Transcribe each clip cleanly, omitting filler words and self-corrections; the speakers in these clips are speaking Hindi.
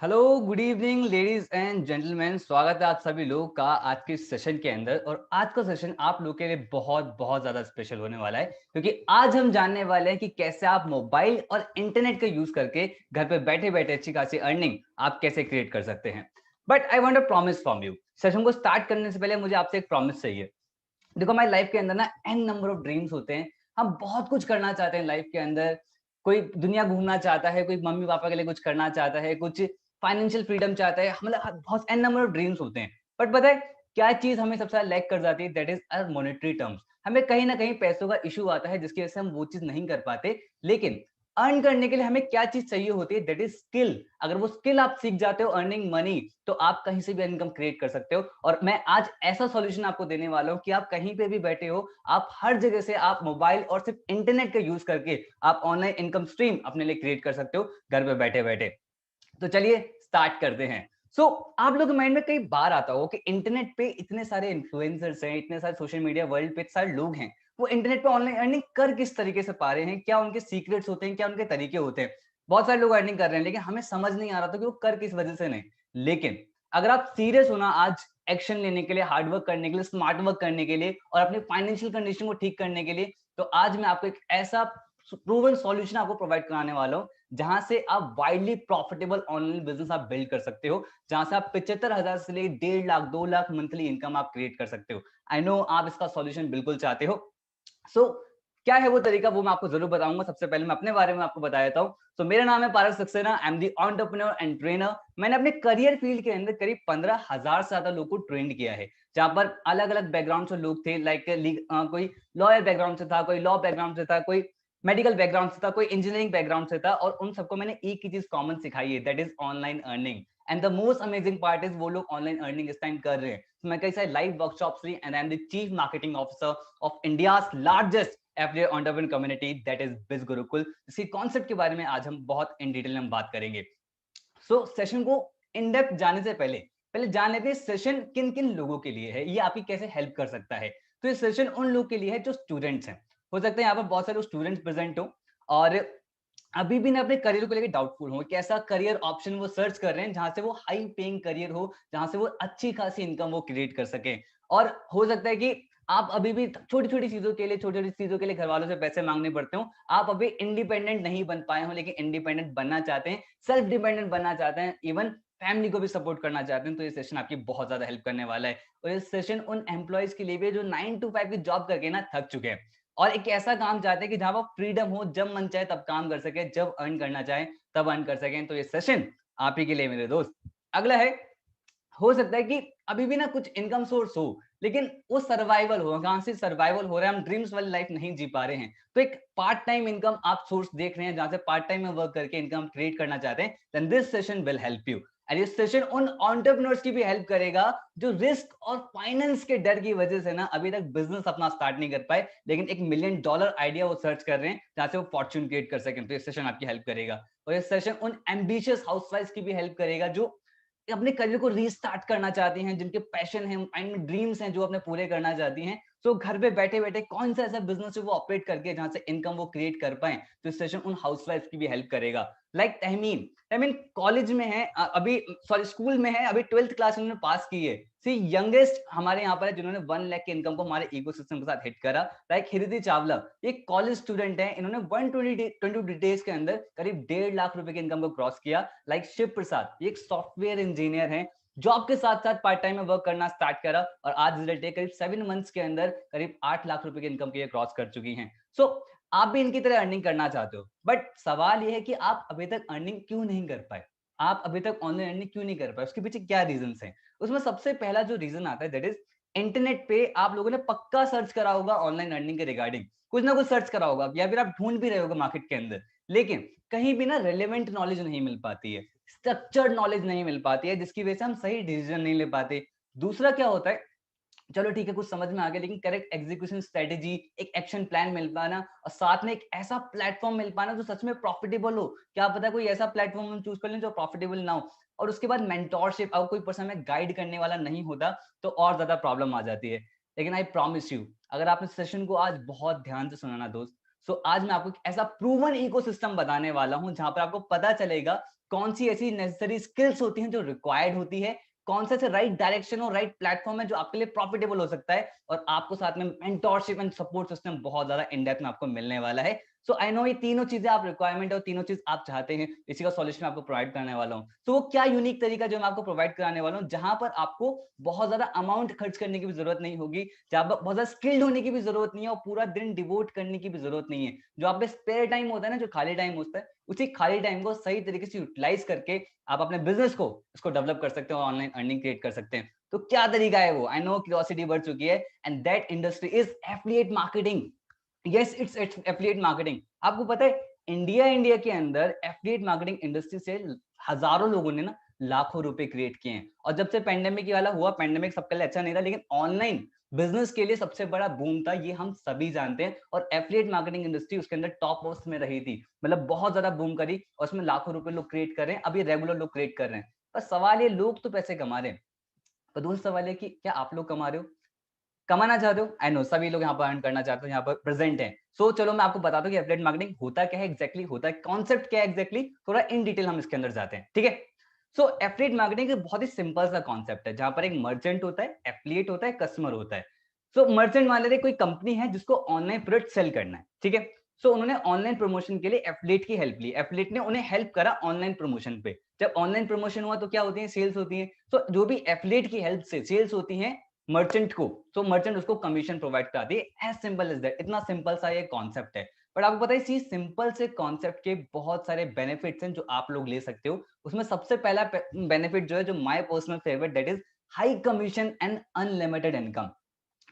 Hello, good evening ladies and gentleman. स्वागत है आप सभी लोगों का आज के सेशन के अंदर। और आज का सेशन आप लोग के लिए बहुत बहुत ज्यादा स्पेशल होने वाला है, क्योंकि आज हम जानने वाले हैं कि कैसे आप मोबाइल और इंटरनेट का यूज करके घर पे बैठे बैठे अच्छी खासी अर्निंग आप कैसे क्रिएट कर सकते हैं। But I want a promise from you. Session को स्टार्ट करने से पहले मुझे आपसे एक प्रॉमिस चाहिए। देखो, हमारी लाइफ के अंदर ना एन नंबर ऑफ ड्रीम्स होते हैं। हम बहुत कुछ करना चाहते हैं लाइफ के अंदर। कोई दुनिया घूमना चाहता है, कोई मम्मी पापा के लिए कुछ करना चाहता है, कुछ फाइनेंशियल फ्रीडम चाहता है। मतलब बहुत एन नंबर ऑफ ड्रीम्स होते हैं। बट पता है क्या चीज हमें सबसे ज्यादा लैक कर जाती है? That is our monetary terms. हमें कहीं ना कहीं पैसों का इशू आता है, जिसकी वजह से हम वो चीज नहीं कर पाते। लेकिन अर्न करने के लिए हमें क्या चीज चाहिए होती है? That is skill. अगर वो स्किल आप सीख जाते हो, अर्निंग मनी, तो आप कहीं से भी इनकम क्रिएट कर सकते हो। और मैं आज ऐसा सॉल्यूशन आपको देने वाला हूं कि आप कहीं पे भी बैठे हो, आप हर जगह से आप मोबाइल और सिर्फ इंटरनेट का यूज करके आप ऑनलाइन इनकम स्ट्रीम अपने लिए क्रिएट कर सकते हो घर पे बैठे बैठे। तो चलिए स्टार्ट करते हैं। आप लोग के माइंड में कई बार आता हो कि इंटरनेट पे इतने सारे इन्फ्लुएंसर्स हैं, इतने सारे सोशल मीडिया वर्ल्ड पे सारे लोग हैं, वो इंटरनेट पे ऑनलाइन अर्निंग कर किस तरीके से पा रहे हैं? क्या उनके सीक्रेट्स होते हैं? क्या उनके तरीके होते हैं? बहुत सारे लोग अर्निंग कर रहे हैं, लेकिन हमें समझ नहीं आ रहा था कि वो कर किस वजह से नहीं। लेकिन अगर आप सीरियस हो ना आज एक्शन लेने के लिए, हार्ड वर्क करने के लिए, स्मार्ट वर्क करने के लिए और अपनी फाइनेंशियल कंडीशन को ठीक करने के लिए, तो आज मैं आपको एक ऐसा प्रूवन सॉल्यूशन आपको प्रोवाइड कराने वाला हूं, जहां से आप वाइडली प्रॉफिटेबल ऑनलाइन बिजनेस आप बिल्ड कर सकते हो, जहां से आप 75,000 से लेकर 1.5 लाख 2 लाख मंथली इनकम आप क्रिएट कर सकते हो। आई नो आप इसका सॉल्यूशन बिल्कुल चाहते हो। सो क्या है वो तरीका, वो मैं आपको जरूर बताऊंगा। सबसे पहले मैं अपने बारे में आपको बता देता हूँ। मेरा नाम है Paras Saxena. I am the entrepreneur and trainer. मैंने अपने करियर फील्ड के अंदर करीब 15,000 से ज्यादा लोग को ट्रेंड किया है, जहां पर अलग अलग बैकग्राउंड से लोग थे। लाइक कोई लॉयर बैकग्राउंड से था, कोई लॉ बैकग्राउंड से था, कोई मेडिकल बैकग्राउंड से था, कोई इंजीनियरिंग बैकग्राउंड से था। और उन सबको मैंने एक ही चीज कॉमन सिखाई है, that is online earning. And the most amazing part is वो लोग ऑनलाइन अर्निंग इस टाइम कर रहे हैं। मैं कई सारे लाइव वर्कशॉप्स ली and I am the chief marketing officer of India's largest FDA entrepreneur community, that is बिज गुरुकुल। इसके कॉन्सेप्ट के बारे में आज हम बहुत इन डिटेल में बात करेंगे। सेशन को इन डेप्थ जाने से पहले पहले जान लेते हैं सेशन किन किन लोगों के लिए है, ये आपकी कैसे हेल्प कर सकता है। तो ये सेशन उन लोगों के लिए है जो स्टूडेंट्स हैं। हो सकता है यहाँ पर बहुत सारे स्टूडेंट्स प्रेजेंट हो और अभी भी ना अपने करियर को लेकर डाउटफुल हो, कैसा करियर ऑप्शन वो सर्च कर रहे हैं जहां से वो हाई पेइंग करियर हो, जहां से वो अच्छी खासी इनकम वो क्रिएट कर सके। और हो सकता है कि आप अभी भी छोटी छोटी चीजों के लिए, छोटी छोटी चीजों के लिए घर वालों से पैसे मांगने पड़ते हो। आप अभी इंडिपेंडेंट नहीं बन पाए हो, लेकिन इंडिपेंडेंट बनना चाहते हैं, सेल्फ डिपेंडेंट बनना चाहते हैं, इवन फैमिली को भी सपोर्ट करना चाहते हैं। तो ये सेशन आपकी बहुत ज्यादा हेल्प करने वाला है। और ये सेशन उन एम्प्लॉयज के लिए भी जो 9 to 5 की जॉब करके ना थक चुके हैं और एक ऐसा काम चाहते हैं कि जहां वो फ्रीडम हो, जब मन चाहे तब काम कर सके, जब अर्न करना चाहे तब अर्न कर सकें। तो ये सेशन आप ही के लिए मेरे दोस्त। अगला है, हो सकता है कि अभी भी ना कुछ इनकम सोर्स हो, लेकिन वो सर्वाइवल हो, कहां से सर्वाइवल हो रहा है, हम ड्रीम्स वाली लाइफ नहीं जी पा रहे हैं। तो एक पार्ट टाइम इनकम आप सोर्स देख रहे हैं, जहां से पार्ट टाइम में वर्क करके इनकम क्रिएट करना चाहते हैं, then this session will help you. And ये सेशन उन एंटरप्रेन्योर्स की भी हेल्प करेगा जो रिस्क और फाइनेंस के डर की वजह से ना अभी तक बिजनेस अपना स्टार्ट नहीं कर पाए, लेकिन $1 million आइडिया वो सर्च कर रहे हैं जहां से वो फॉर्च्यून क्रिएट कर सकें। तो ये सेशन आपकी हेल्प करेगा। और ये सेशन उन एम्बिशियस हाउसवाइफ की भी हेल्प करेगा जो अपने करियर को रीस्टार्ट करना चाहती हैं, जिनके पैशन है, माइंड में ड्रीम्स हैं जो अपने पूरे करना चाहती हैं। तो घर पे बैठे बैठे कौन सा ऐसा बिजनेस है वो ऑपरेट करके जहां से इनकम वो क्रिएट कर पाए। तो इस सेशन उन हाउसवाइफ की भी हेल्प करेगा। लाइक तहमीन तहमीन कॉलेज में है, अभी सॉरी स्कूल में है, अभी 12th क्लास उन्होंने पास की है। सी यंगेस्ट हमारे यहाँ पर है जिन्होंने 1 लाख की इनकम को हमारे इकोसिस्टम के साथ हिट करा। लाइक हिरिति चावला, एक कॉलेज स्टूडेंट है, इन्होंने 120 डेज के अंदर करीब 1.5 लाख रुपए की इनकम को क्रॉस किया। लाइक शिव प्रसाद, ये एक सॉफ्टवेयर इंजीनियर है, जॉब के साथ साथ पार्ट टाइम में वर्क करना स्टार्ट करा और आज रिजल्ट है करीब 7 मंथ्स के अंदर करीब 8 लाख रुपए की इनकम के क्रॉस कर चुकी हैं। आप भी इनकी तरह अर्निंग करना चाहते हो, बट सवाल यह है कि आप अभी तक अर्निंग क्यों नहीं कर पाए? आप अभी तक ऑनलाइन अर्निंग क्यों नहीं कर पाए? उसके पीछे क्या रीजन हैं? उसमें सबसे पहला जो रीजन आता है दैट इज इंटरनेट पे आप लोगों ने पक्का सर्च करा होगा ऑनलाइन अर्निंग के रिगार्डिंग, कुछ ना कुछ सर्च करा होगा या फिर आप ढूंढ भी रहे होगा मार्केट के अंदर, लेकिन कहीं भी ना रेलेवेंट नॉलेज नहीं मिल पाती है, स्ट्रक्चर्ड नॉलेज नहीं मिल पाती है, जिसकी वजह से हम सही डिसीजन नहीं ले पाते। दूसरा क्या होता है, चलो ठीक है कुछ समझ में आ गया, लेकिन करेक्ट एग्जीक्यूशन स्ट्रेटेजी, एक एक्शन प्लान मिल पाना और साथ में एक ऐसा प्लेटफॉर्म मिल पाना जो सच में प्रॉफिटेबल हो। क्या पता कोई ऐसा प्लेटफॉर्म हम चूज कर लें जो प्रॉफिटेबल ना हो। और उसके बाद मेंटोरशिप, अगर कोई पर्सन में गाइड करने वाला नहीं होता तो और ज्यादा प्रॉब्लम आ जाती है। लेकिन आई प्रॉमिस यू, अगर आपने सेशन को आज बहुत ध्यान से सुना ना दोस्त, सो आज मैं आपको एक ऐसा प्रूवन इकोसिस्टम बताने वाला हूं जहां पर आपको पता चलेगा कौन सी ऐसी नेसेसरी स्किल्स होती हैं जो रिक्वायर्ड होती है, कौन सा राइट डायरेक्शन और राइट प्लेटफॉर्म है जो आपके लिए प्रॉफिटेबल हो सकता है, और आपको साथ में मेंटोरशिप एंड सपोर्ट सिस्टम बहुत ज्यादा इन डेप्थ में आपको मिलने वाला है। सो आई नो ये तीनों चीजें आप रिक्वायरमेंट और तीनों चीज आप चाहते हैं, इसी का सॉल्यूशन आपको प्रोवाइड करने वाला हूँ। तो वो क्या यूनिक तरीका जो मैं आपको प्रोवाइड कराने वाला हूँ, जहां पर आपको बहुत ज्यादा अमाउंट खर्च करने की भी जरूरत नहीं होगी, जहां पर बहुत ज्यादा स्किल्ड होने की भी जरूरत नहीं है और पूरा दिन डिवोट करने की भी जरूरत नहीं है। जो आप पे स्पेयर टाइम होता है ना, जो खाली टाइम होता है, उसी खाली टाइम को सही तरीके से यूटिलाइज करके आप अपने बिजनेस को इसको डेवलप कर सकते हैं और ऑनलाइन अर्निंग क्रिएट कर सकते हैं। तो क्या तरीका है वो? आई नो क्यूरियोसिटी बढ़ चुकी है, and that industry is affiliate marketing. Yes, it's affiliate marketing. आपको पता है इंडिया के अंदर एफिलिएट मार्केटिंग इंडस्ट्री से हजारों लोगों ने ना लाखों रुपए क्रिएट किए हैं। और जब से पेंडेमिक वाला हुआ, पेंडेमिक सबके लिए अच्छा नहीं था, लेकिन ऑनलाइन बिजनेस के लिए सबसे बड़ा बूम था, ये हम सभी जानते हैं। और एफिलिएट मार्केटिंग इंडस्ट्री उसके अंदर टॉप पोस्ट में रही थी, मतलब बहुत ज्यादा बूम करी और उसमें लाखों रुपए लोग क्रिएट कर रहे हैं। अभी रेगुलर लोग क्रिएट कर रहे हैं। पर सवाल ये, लोग तो पैसे कमा रहे हैं, पर दूसरा सवाल है कि क्या आप लोग कमा रहे हो, कमाना चाहते हो? आई नो सभी लोग यहाँ पर अर्न करना चाहते हो, यहाँ पर प्रेजेंट हैं। सो चलो मैं आपको बताता हूँ कि एफिलिएट मार्केटिंग होता क्या है एग्जैक्टली, होता है कॉन्सेप्ट क्या है एग्जैक्टली, थोड़ा इन डिटेल हम इसके अंदर जाते हैं, ठीक है। सो एफिलिएट मार्केटिंग एक बहुत ही सिंपल सा कॉन्सेप्ट है, जहां पर एक मर्चेंट होता है, एफिलिएट होता है, कस्टमर होता है। सो मर्चेंट मान लेते कोई कंपनी है जिसको ऑनलाइन प्रोडक्ट सेल करना है, ठीक है। सो उन्होंने ऑनलाइन प्रमोशन के लिए एफिलिएट की हेल्प ली, एफिलिएट ने उन्हें हेल्प करा ऑनलाइन प्रमोशन पे। जब ऑनलाइन प्रमोशन हुआ तो क्या होती है, सेल्स होती है। तो जो भी एफिलिएट की हेल्प से सेल्स होती है मर्चेंट को, तो मर्चेंट उसको कमीशन प्रोवाइड कराती है। एज सिंपल एज दैट, इतना सिंपल सा ये कॉन्सेप्ट है। बट आपको पता है इसी सिंपल से कॉन्सेप्ट के बहुत सारे बेनिफिट्स हैं जो आप लोग ले सकते हो। उसमें सबसे पहला बेनिफिट जो है, जो my personal favourite, that is high commission and unlimited income.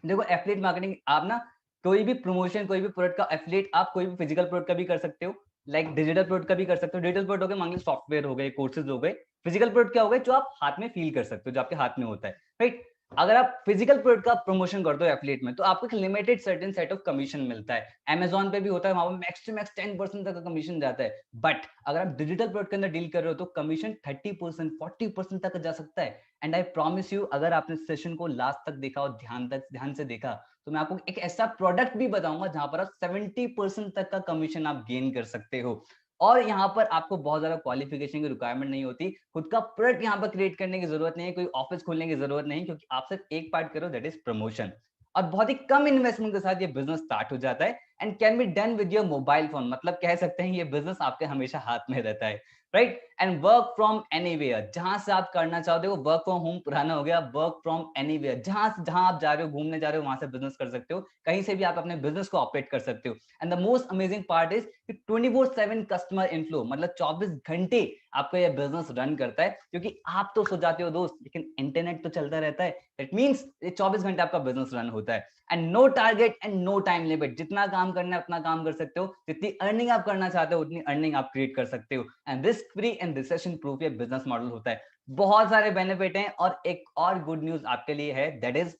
देखो एफिलिएट मार्केटिंग आप ना कोई भी प्रमोशन, कोई भी प्रोडक्ट का एफिलिएट आप कोई भी फिजिकल प्रोडक्ट का भी कर सकते हो, लाइक डिजिटल प्रोडक्ट का भी कर सकते हो। डिजिटल प्रोडक्ट हो गए मान लीजिए सॉफ्टवेयर हो गए, कोर्सेज हो गए। फिजिकल प्रोडक्ट क्या हो गए, जो आप हाथ में फील कर सकते हो, जो आपके हाथ में होता है, राइट। अगर आप फिजिकल प्रोडक्ट का प्रमोशन करते हो एफिलिएट में, तो आपको एक limited certain set of commission मिलता है। अमेजॉन पे भी होता है, वहां पर मैक्स टू मैक्स 10% तक का कमीशन जाता है। बट अगर आप डिजिटल प्रोडक्ट के अंदर डील कर रहे हो तो कमीशन 30%, 40% तक जा सकता है। एंड आई प्रॉमिस यू, अगर आपने सेशन को लास्ट तक देखा और ध्यान से देखा, तो मैं आपको एक ऐसा प्रोडक्ट भी बताऊंगा जहां पर आप 70% तक का कमीशन आप गेन कर सकते हो। और यहाँ पर आपको बहुत ज्यादा क्वालिफिकेशन की रिक्वायरमेंट नहीं होती, खुद का प्रोडक्ट यहाँ पर क्रिएट करने की जरूरत नहीं है, कोई ऑफिस खोलने की जरूरत नहीं, क्योंकि आप सिर्फ एक पार्ट करो, दैट इज प्रमोशन। और बहुत ही कम इन्वेस्टमेंट के साथ ये बिजनेस स्टार्ट हो जाता है, and can be done with your mobile phone. मतलब कह सकते हैं ये बिजनेस आपके हमेशा हाथ में रहता है, right. And work from anywhere, जहां से आप करना चाहते हो। वर्क फ्रॉम होम पुराना हो गया, वर्क फ्रॉम एनीवेयर, जहां आप जा रहे हो, घूमने जा रहे हो, वहां से बिजनेस कर सकते हो, कहीं से भी आप अपने बिजनेस को ऑपरेट कर सकते हो। And the most amazing part is 24/7 customer inflow, मतलब 24 घंटे आपका ये बिजनेस रन करता है। क्योंकि आप तो सो जाते हो दोस्त, लेकिन इंटरनेट तो चलता रहता है। इट मींस ये 24 घंटे आपका बिजनेस रन होता है। And no target and no time limit, जितना काम करना है उतना काम कर सकते हो, जितनी अर्निंग आप करना चाहते हो उतनी अर्निंग आप क्रिएट कर सकते हो। And risk free and recession proof ये बिजनेस मॉडल होता है। बहुत सारे बेनिफिट हैं, और एक और गुड न्यूज आपके लिए है, that is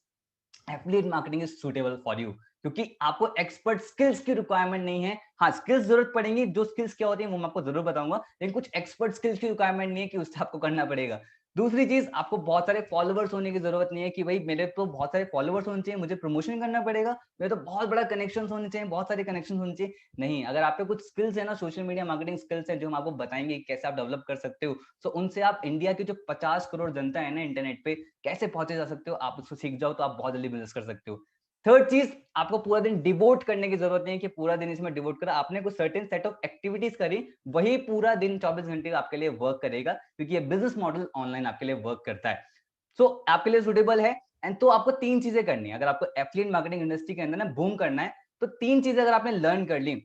affiliate marketing is suitable for you. क्योंकि आपको एक्सपर्ट स्किल्स की रिक्वायरमेंट नहीं है। हाँ, स्किल्स जरूरत पड़ेंगी, जो स्किल्स क्या होती है वो मैं आपको जरूर बताऊंगा, लेकिन कुछ एक्सपर्ट स्किल्स की रिक्वायरमेंट नहीं है कि उससे आपको करना पड़ेगा। दूसरी चीज, आपको बहुत सारे फॉलोवर्स होने की जरूरत नहीं है कि भाई मेरे तो बहुत सारे फॉलोवर्स होने चाहिए, मुझे प्रमोशन करना पड़ेगा, मेरे तो बहुत बड़ा कनेक्शन होने चाहिए, बहुत सारे कनेक्शन होने चाहिए। नहीं, अगर आप पे कुछ स्किल्स है ना, सोशल मीडिया मार्केटिंग स्किल्स है, जो हम आपको बताएंगे कैसे आप डेवलप कर सकते हो, तो उनसे आप इंडिया की जो 50 करोड़ जनता है ना इंटरनेट पे, कैसे पहुंचे जा सकते हो, आप उसको सीख जाओ तो आप बहुत जल्दी बिजनेस कर सकते हो। थर्ड चीज, आपको पूरा दिन डिवोट करने की जरूरत नहीं है कि पूरा दिन इसमें डिवोट करा, आपने कुछ सर्टेन सेट ऑफ एक्टिविटीज करी, वही पूरा दिन 24 घंटे आपके लिए वर्क करेगा, क्योंकि ये बिजनेस मॉडल ऑनलाइन आपके लिए वर्क करता है। सो आपके लिए सुटेबल है। एंड तो आपको तीन चीजें करनी है, अगर आपको एफिलिएट मार्केटिंग इंडस्ट्री के अंदर ना बूम करना है, तो तीन चीजें अगर आपने लर्न कर ली,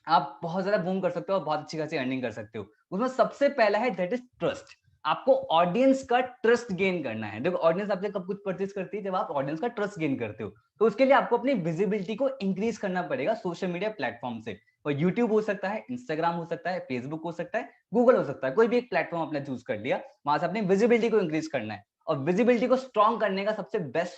आप बहुत ज्यादा बूम कर सकते हो और बहुत अच्छी खासी अर्निंग कर सकते हो। उसमें सबसे पहला है दैट इज ट्रस्ट। आपको ऑडियंस का ट्रस्ट गेन करना है। देखो ऑडियंस आपसे कब कुछ परचेज करती है, जब आप ऑडियंस का ट्रस्ट गेन करते हो। तो उसके लिए आपको अपनी विजिबिलिटी को इंक्रीज करना पड़ेगा सोशल मीडिया प्लेटफॉर्म से। और यूट्यूब हो सकता है, इंस्टाग्राम हो सकता है, फेसबुक हो सकता है, गूगल हो सकता है, कोई भी एक प्लेटफॉर्म आपने चूज कर लिया, वहां से अपनी विजिबिलिटी को इंक्रीज करना है। और विजिबिलिटी को स्ट्रॉन्ग करने का सबसे बेस्ट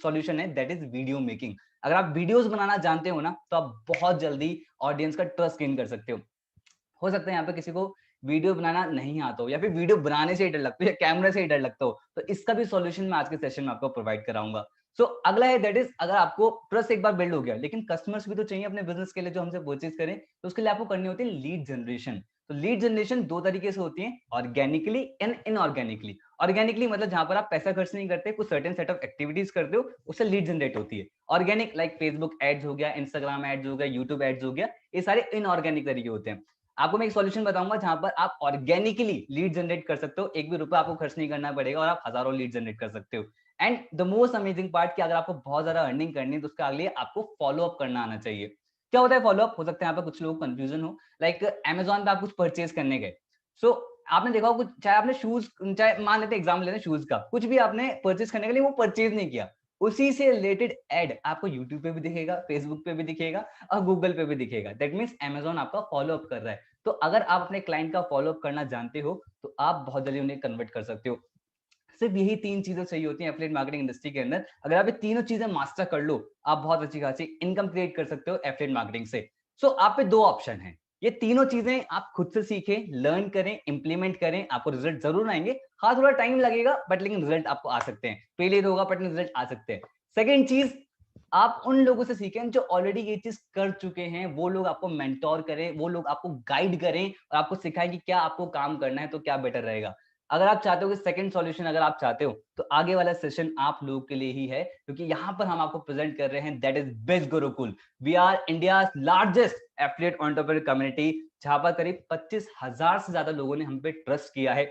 सॉल्यूशन है दैट इज वीडियो मेकिंग। अगर आप वीडियोस बनाना जानते हो ना, तो आप बहुत जल्दी ऑडियंस का ट्रस्ट गेन कर सकते हो सकता है यहाँ पे किसी को वीडियो बनाना नहीं आता हो, या फिर वीडियो बनाने से ही डर लगता हो, या कैमरे से ही डर लगता हो, तो इसका भी सॉल्यूशन मैं आज के सेशन में आपको प्रोवाइड कराऊंगा। सो अगला है दैट इज, अगर आपको ट्रस्ट एक बार बिल्ड हो गया, लेकिन कस्टमर्स भी तो चाहिए अपने बिजनेस के लिए जो हमसे परचेज करें, तो उसके लिए आपको करनी होती है लीड जनरेशन। तो लीड जनरेशन दो तरीके से होती है, ऑर्गेनिकली एंड इनऑर्गेनिकली। ऑर्गेनिकली मतलब जहां पर आप पैसा खर्च नहीं करते, कुछ सर्टेन सेट ऑफ एक्टिविटीज करते हो, उससे लीड जनरेट होती है। ऑर्गेनिक लाइक फेसबुक एड्स हो गया, इंस्टाग्राम एड्स हो गया, यूट्यूब एड्स हो गया, ये सारे इनऑर्गेनिक तरीके होते हैं। आपको मैं एक सॉल्यूशन बताऊंगा जहां पर आप ऑर्गेनिकली लीड जनरेट कर सकते हो, एक भी रुपया आपको खर्च नहीं करना पड़ेगा और आप हजारों लीड जनरेट कर सकते हो। And the most amazing part कि अगर आपको बहुत ज्यादा अर्निंग करनी है तो उसके लिए आपको फॉलो अप करना आना चाहिए। क्या होता है फॉलो अप? हो सकता है यहाँ पे कुछ लोग कंफ्यूजन हो, लाइक अमेजोन पे आप कुछ परचेज करने गए, सो आपने देखा कुछ, चाहे आपने शूज, चाहे मान लेते एग्जाम लेते शूज का, कुछ भी आपने परचेज करने के लिए वो परचेज नहीं किया, उसी से रिलेटेड एड आपको यूट्यूब पे भी दिखेगा, फेसबुक पे भी दिखेगा और गूगल पे भी दिखेगा। दैट मीन्स अमेजोन आपका फॉलो अप कर रहा है। तो अगर आप अपने क्लाइंट का फॉलो अप करना जानते हो तो आप बहुत जल्दी उन्हें कन्वर्ट कर सकते हो। सिर्फ यही तीन चीजें चाहिए होती हैं एफिलिएट मार्केटिंग इंडस्ट्री के अंदर। अगर आप ये तीनों चीजें मास्टर कर लो, आप बहुत अच्छी खासी इनकम क्रिएट कर सकते हो एफिलिएट मार्केटिंग से। सो आप पे दो ऑप्शन है, ये तीनों चीजें आप खुद से सीखें, लर्न करें, इंप्लीमेंट करें, आपको रिजल्ट जरूर आएंगे। हाँ थोड़ा टाइम लगेगा बट लेकिन रिजल्ट आपको आ सकते हैं, फेलियर होगा बट रिजल्ट आ सकते हैं। सेकेंड चीज, आप उन लोगों से सीखें जो ऑलरेडी ये चीज कर चुके हैं, वो लोग आपको मेंटोर करें, वो लोग आपको गाइड करें और आपको सिखाएं कि क्या आपको काम करना है तो क्या बेटर रहेगा। अगर आप चाहते हो कि सेकंड सॉल्यूशन अगर आप चाहते हो तो आगे वाला सेशन आप लोगों के लिए ही है, क्योंकि यहाँ पर हम आपको प्रेजेंट कर रहे हैं दैट इज बिज Gurukul. We are India largest affiliate entrepreneur community, जहां पर करीब 25,000 से ज्यादा लोगों ने हम पे ट्रस्ट किया है,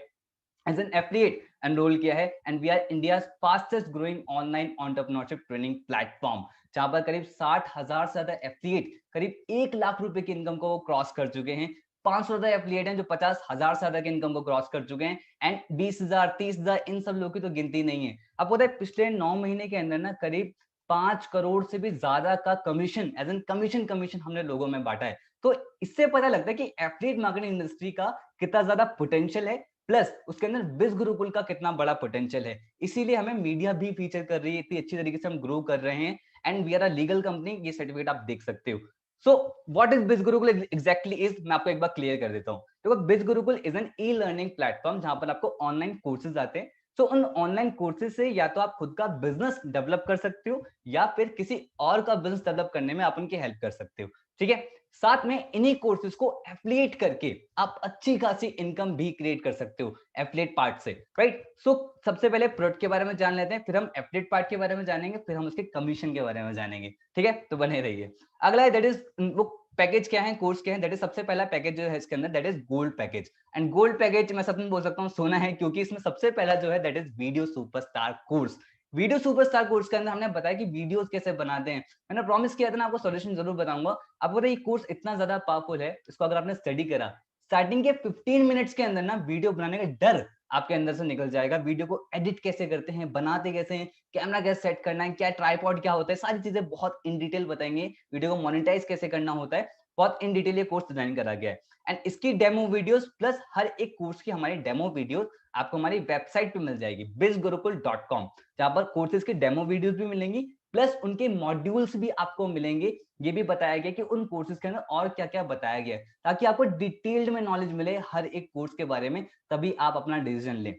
एज एन एफिलिएट एनरोल किया है। And we are India fastest growing online entrepreneurship training platform, जहां पर करीब 60,000 से ज्यादा एफिलिएट करीब 1 लाख रुपए की इनकम को वो क्रॉस कर चुके हैं। 500 ज्यादा एफिलिएट हैं जो 50,000 से ज्यादा की इनकम को क्रॉस कर चुके हैं। एंड 20,000 30,000 इन सब लोगों की तो गिनती नहीं है। आपको पता है पिछले 9 महीने के अंदर ना करीब 5 करोड़ से भी ज्यादा का कमीशन, एज एन कमीशन हमने लोगों में बांटा है। तो इससे पता लगता है कि एफिलिएट मार्केटिंग इंडस्ट्री का कितना ज्यादा पोटेंशियल है, प्लस उसके अंदर बिज गुरुकुल का कितना बड़ा पोटेंशियल है। इसीलिए हमें मीडिया भी फीचर कर रही है, इतनी अच्छी तरीके से हम ग्रो कर रहे हैं। And we are a legal company, ये सर्टिफिकेट आप देख सकते हो। सो व्हाट इज बिज गुरुकुल एग्जैक्टली इज, मैं आपको एक बार क्लियर कर देता हूँ। देखो Biz Gurukul is an e learning platform जहां पर आपको ऑनलाइन कोर्सेज आते हैं। सो उन ऑनलाइन कोर्सेज से या तो आप खुद का बिजनेस डेवलप कर सकते हो या फिर किसी और का बिजनेस डेवलप करने में आप उनकी हेल्प कर सकते हो। ठीक है, साथ में इन्हीं कोर्सेज को एफिलिएट करके आप अच्छी खासी इनकम भी क्रिएट कर सकते हो एफिलिएट पार्ट से, राइट। सो सबसे पहले प्रोडक्ट के बारे में जान लेते हैं, फिर हम एफिलिएट पार्ट के बारे में जानेंगे, फिर हम उसके कमीशन के बारे में जानेंगे। ठीक है, तो बने रहिए। अगला है दैट इज वो पैकेज क्या है, कोर्स क्या है। दैट इज सबसे पहला पैकेज जो है इसके अंदर that is gold package. And gold package मैं सबने बोल सकता हूँ सोना है, क्योंकि इसमें सबसे पहला जो है that is video superstar course. Video superstar course के अंदर हमने बताया कि वीडियोस कैसे बनाते हैं। मैंने प्रॉमिस किया था ना आपको सॉल्यूशन जरूर बताऊंगा। आपको पता है ये कोर्स इतना ज्यादा पावरफुल है, इसको अगर आपने स्टडी करा, स्टार्टिंग के 15 मिनट्स के अंदर ना वीडियो बनाने का डर आपके अंदर से निकल जाएगा। वीडियो को एडिट कैसे करते हैं, बनाते कैसे हैं, कैमरा कैसे सेट करना है, क्या ट्राइपॉड क्या होता है, सारी चीजें बहुत इन डिटेल बताएंगे। वीडियो को मोनेटाइज कैसे करना होता है, बहुत इन डिटेल ये कोर्स डिजाइन करा गया है। एंड इसकी डेमो वीडियोस प्लस हर एक कोर्स की हमारी डेमो वीडियोस आपको हमारी वेबसाइट पे मिल जाएगी bizgurukul.com, जहां पर कोर्सेज की डेमो वीडियोस भी मिलेंगी प्लस उनके मॉड्यूल्स भी आपको मिलेंगे। ये भी बताया गया कि उन कोर्सेज के अंदर और क्या क्या बताया गया है, ताकि आपको डिटेल्ड में नॉलेज मिले हर एक कोर्स के बारे में, तभी आप अपना डिसीजन लें।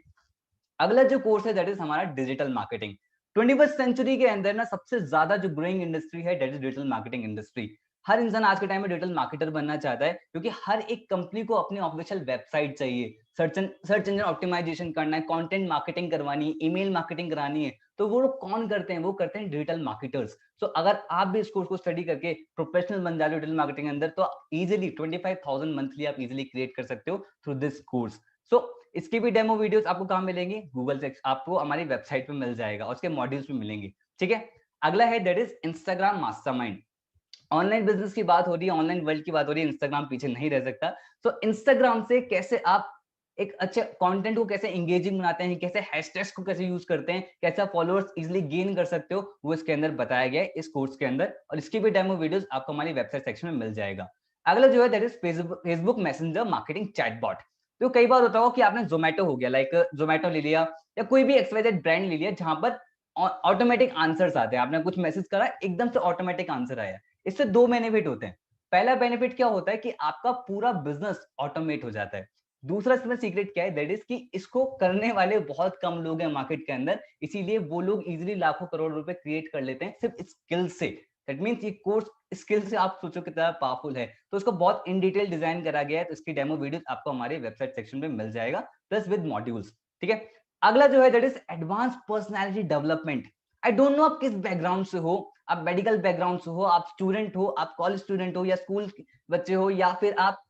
अगला जो कोर्स है दैट इज हमारा डिजिटल मार्केटिंग। 21st सेंचुरी के अंदर ना सबसे ज्यादा जो ग्रोइंग इंडस्ट्री है that is digital marketing industry. हर इंसान आज के टाइम में डिजिटल मार्केटर बनना चाहता है, क्योंकि हर एक कंपनी को अपनी ऑफिशियल वेबसाइट चाहिए, सर्च इंजन ऑप्टिमाइजेशन करना है, कंटेंट मार्केटिंग करवानी है, ईमेल मार्केटिंग करानी है। तो वो लोग कौन करते हैं? वो करते हैं डिजिटल मार्केटर्स। सो अगर आप भी इस कोर्स को स्टडी करके प्रोफेशनल बन जा रहे हो डिजिटल मार्केटिंग के अंदर, तो इजिली 25,000 मंथली आप इजिली क्रिएट कर सकते हो थ्रू दिस कोर्स। सो इसकी भी डेमो वीडियोस आपको कहाँ मिलेंगी? गूगल से आपको हमारी वेबसाइट पे मिल जाएगा और उसके मॉड्यूल्स भी मिलेंगे। ठीक है, अगला है that is Instagram mastermind. Online business की बात हो रही है, ऑनलाइन वर्ल्ड की बात हो रही है, इंस्टाग्राम पीछे नहीं रह सकता। तो इंस्टाग्राम से कैसे आप एक अच्छे कंटेंट को कैसे एंगेजिंग बनाते हैं, कैसे हैशटैग्स को कैसे यूज करते हैं, कैसे आप फॉलोअर्स इजीली गेन कर सकते हो, वो इसके अंदर बताया गया है इस कोर्स के अंदर। और इसकी भी डेमो वीडियोस आपको हमारी वेबसाइट सेक्शन में मिल जाएगा। अगला जो है that is Facebook messenger marketing chatbot. तो कई बार होता हो कि आपने जोमेटो हो गया, लाइक जोमेटो ले लिया या कोई भी एक्सवाइजेड ब्रांड ले लिया, जहां पर ऑटोमेटिक आंसर्स आते हैं। आपने कुछ मैसेज करा, एकदम से ऑटोमेटिक आंसर आया। इससे दो बेनिफिट होते हैं। पहला बेनिफिट क्या होता है कि आपका पूरा बिजनेस ऑटोमेट हो जाता है। दूसरा इसमें सीक्रेट क्या है, दैट इज कि इसको करने वाले बहुत कम लोग हैं मार्केट के अंदर, इसीलिए वो लोग इजीली लाखों करोड़ रुपए क्रिएट कर लेते हैं सिर्फ स्किल से। दैट मींस ये कोर्स स्किल से आप सोचो कितना पावरफुल है। तो इसको बहुत इन डिटेल डिजाइन करा गया है, तो इसकी डेमो वीडियोस आपको हमारे वेबसाइट सेक्शन में मिल जाएगा, प्लस विद मॉड्यूल्स। ठीक है, अगला जो है that is advance personality development. I don't know आप किस बैकग्राउंड से हो, आप मेडिकल बैकग्राउंड से हो, आप स्टूडेंट हो, आप कॉलेज स्टूडेंट हो, या स्कूल बच्चे हो, या फिर आप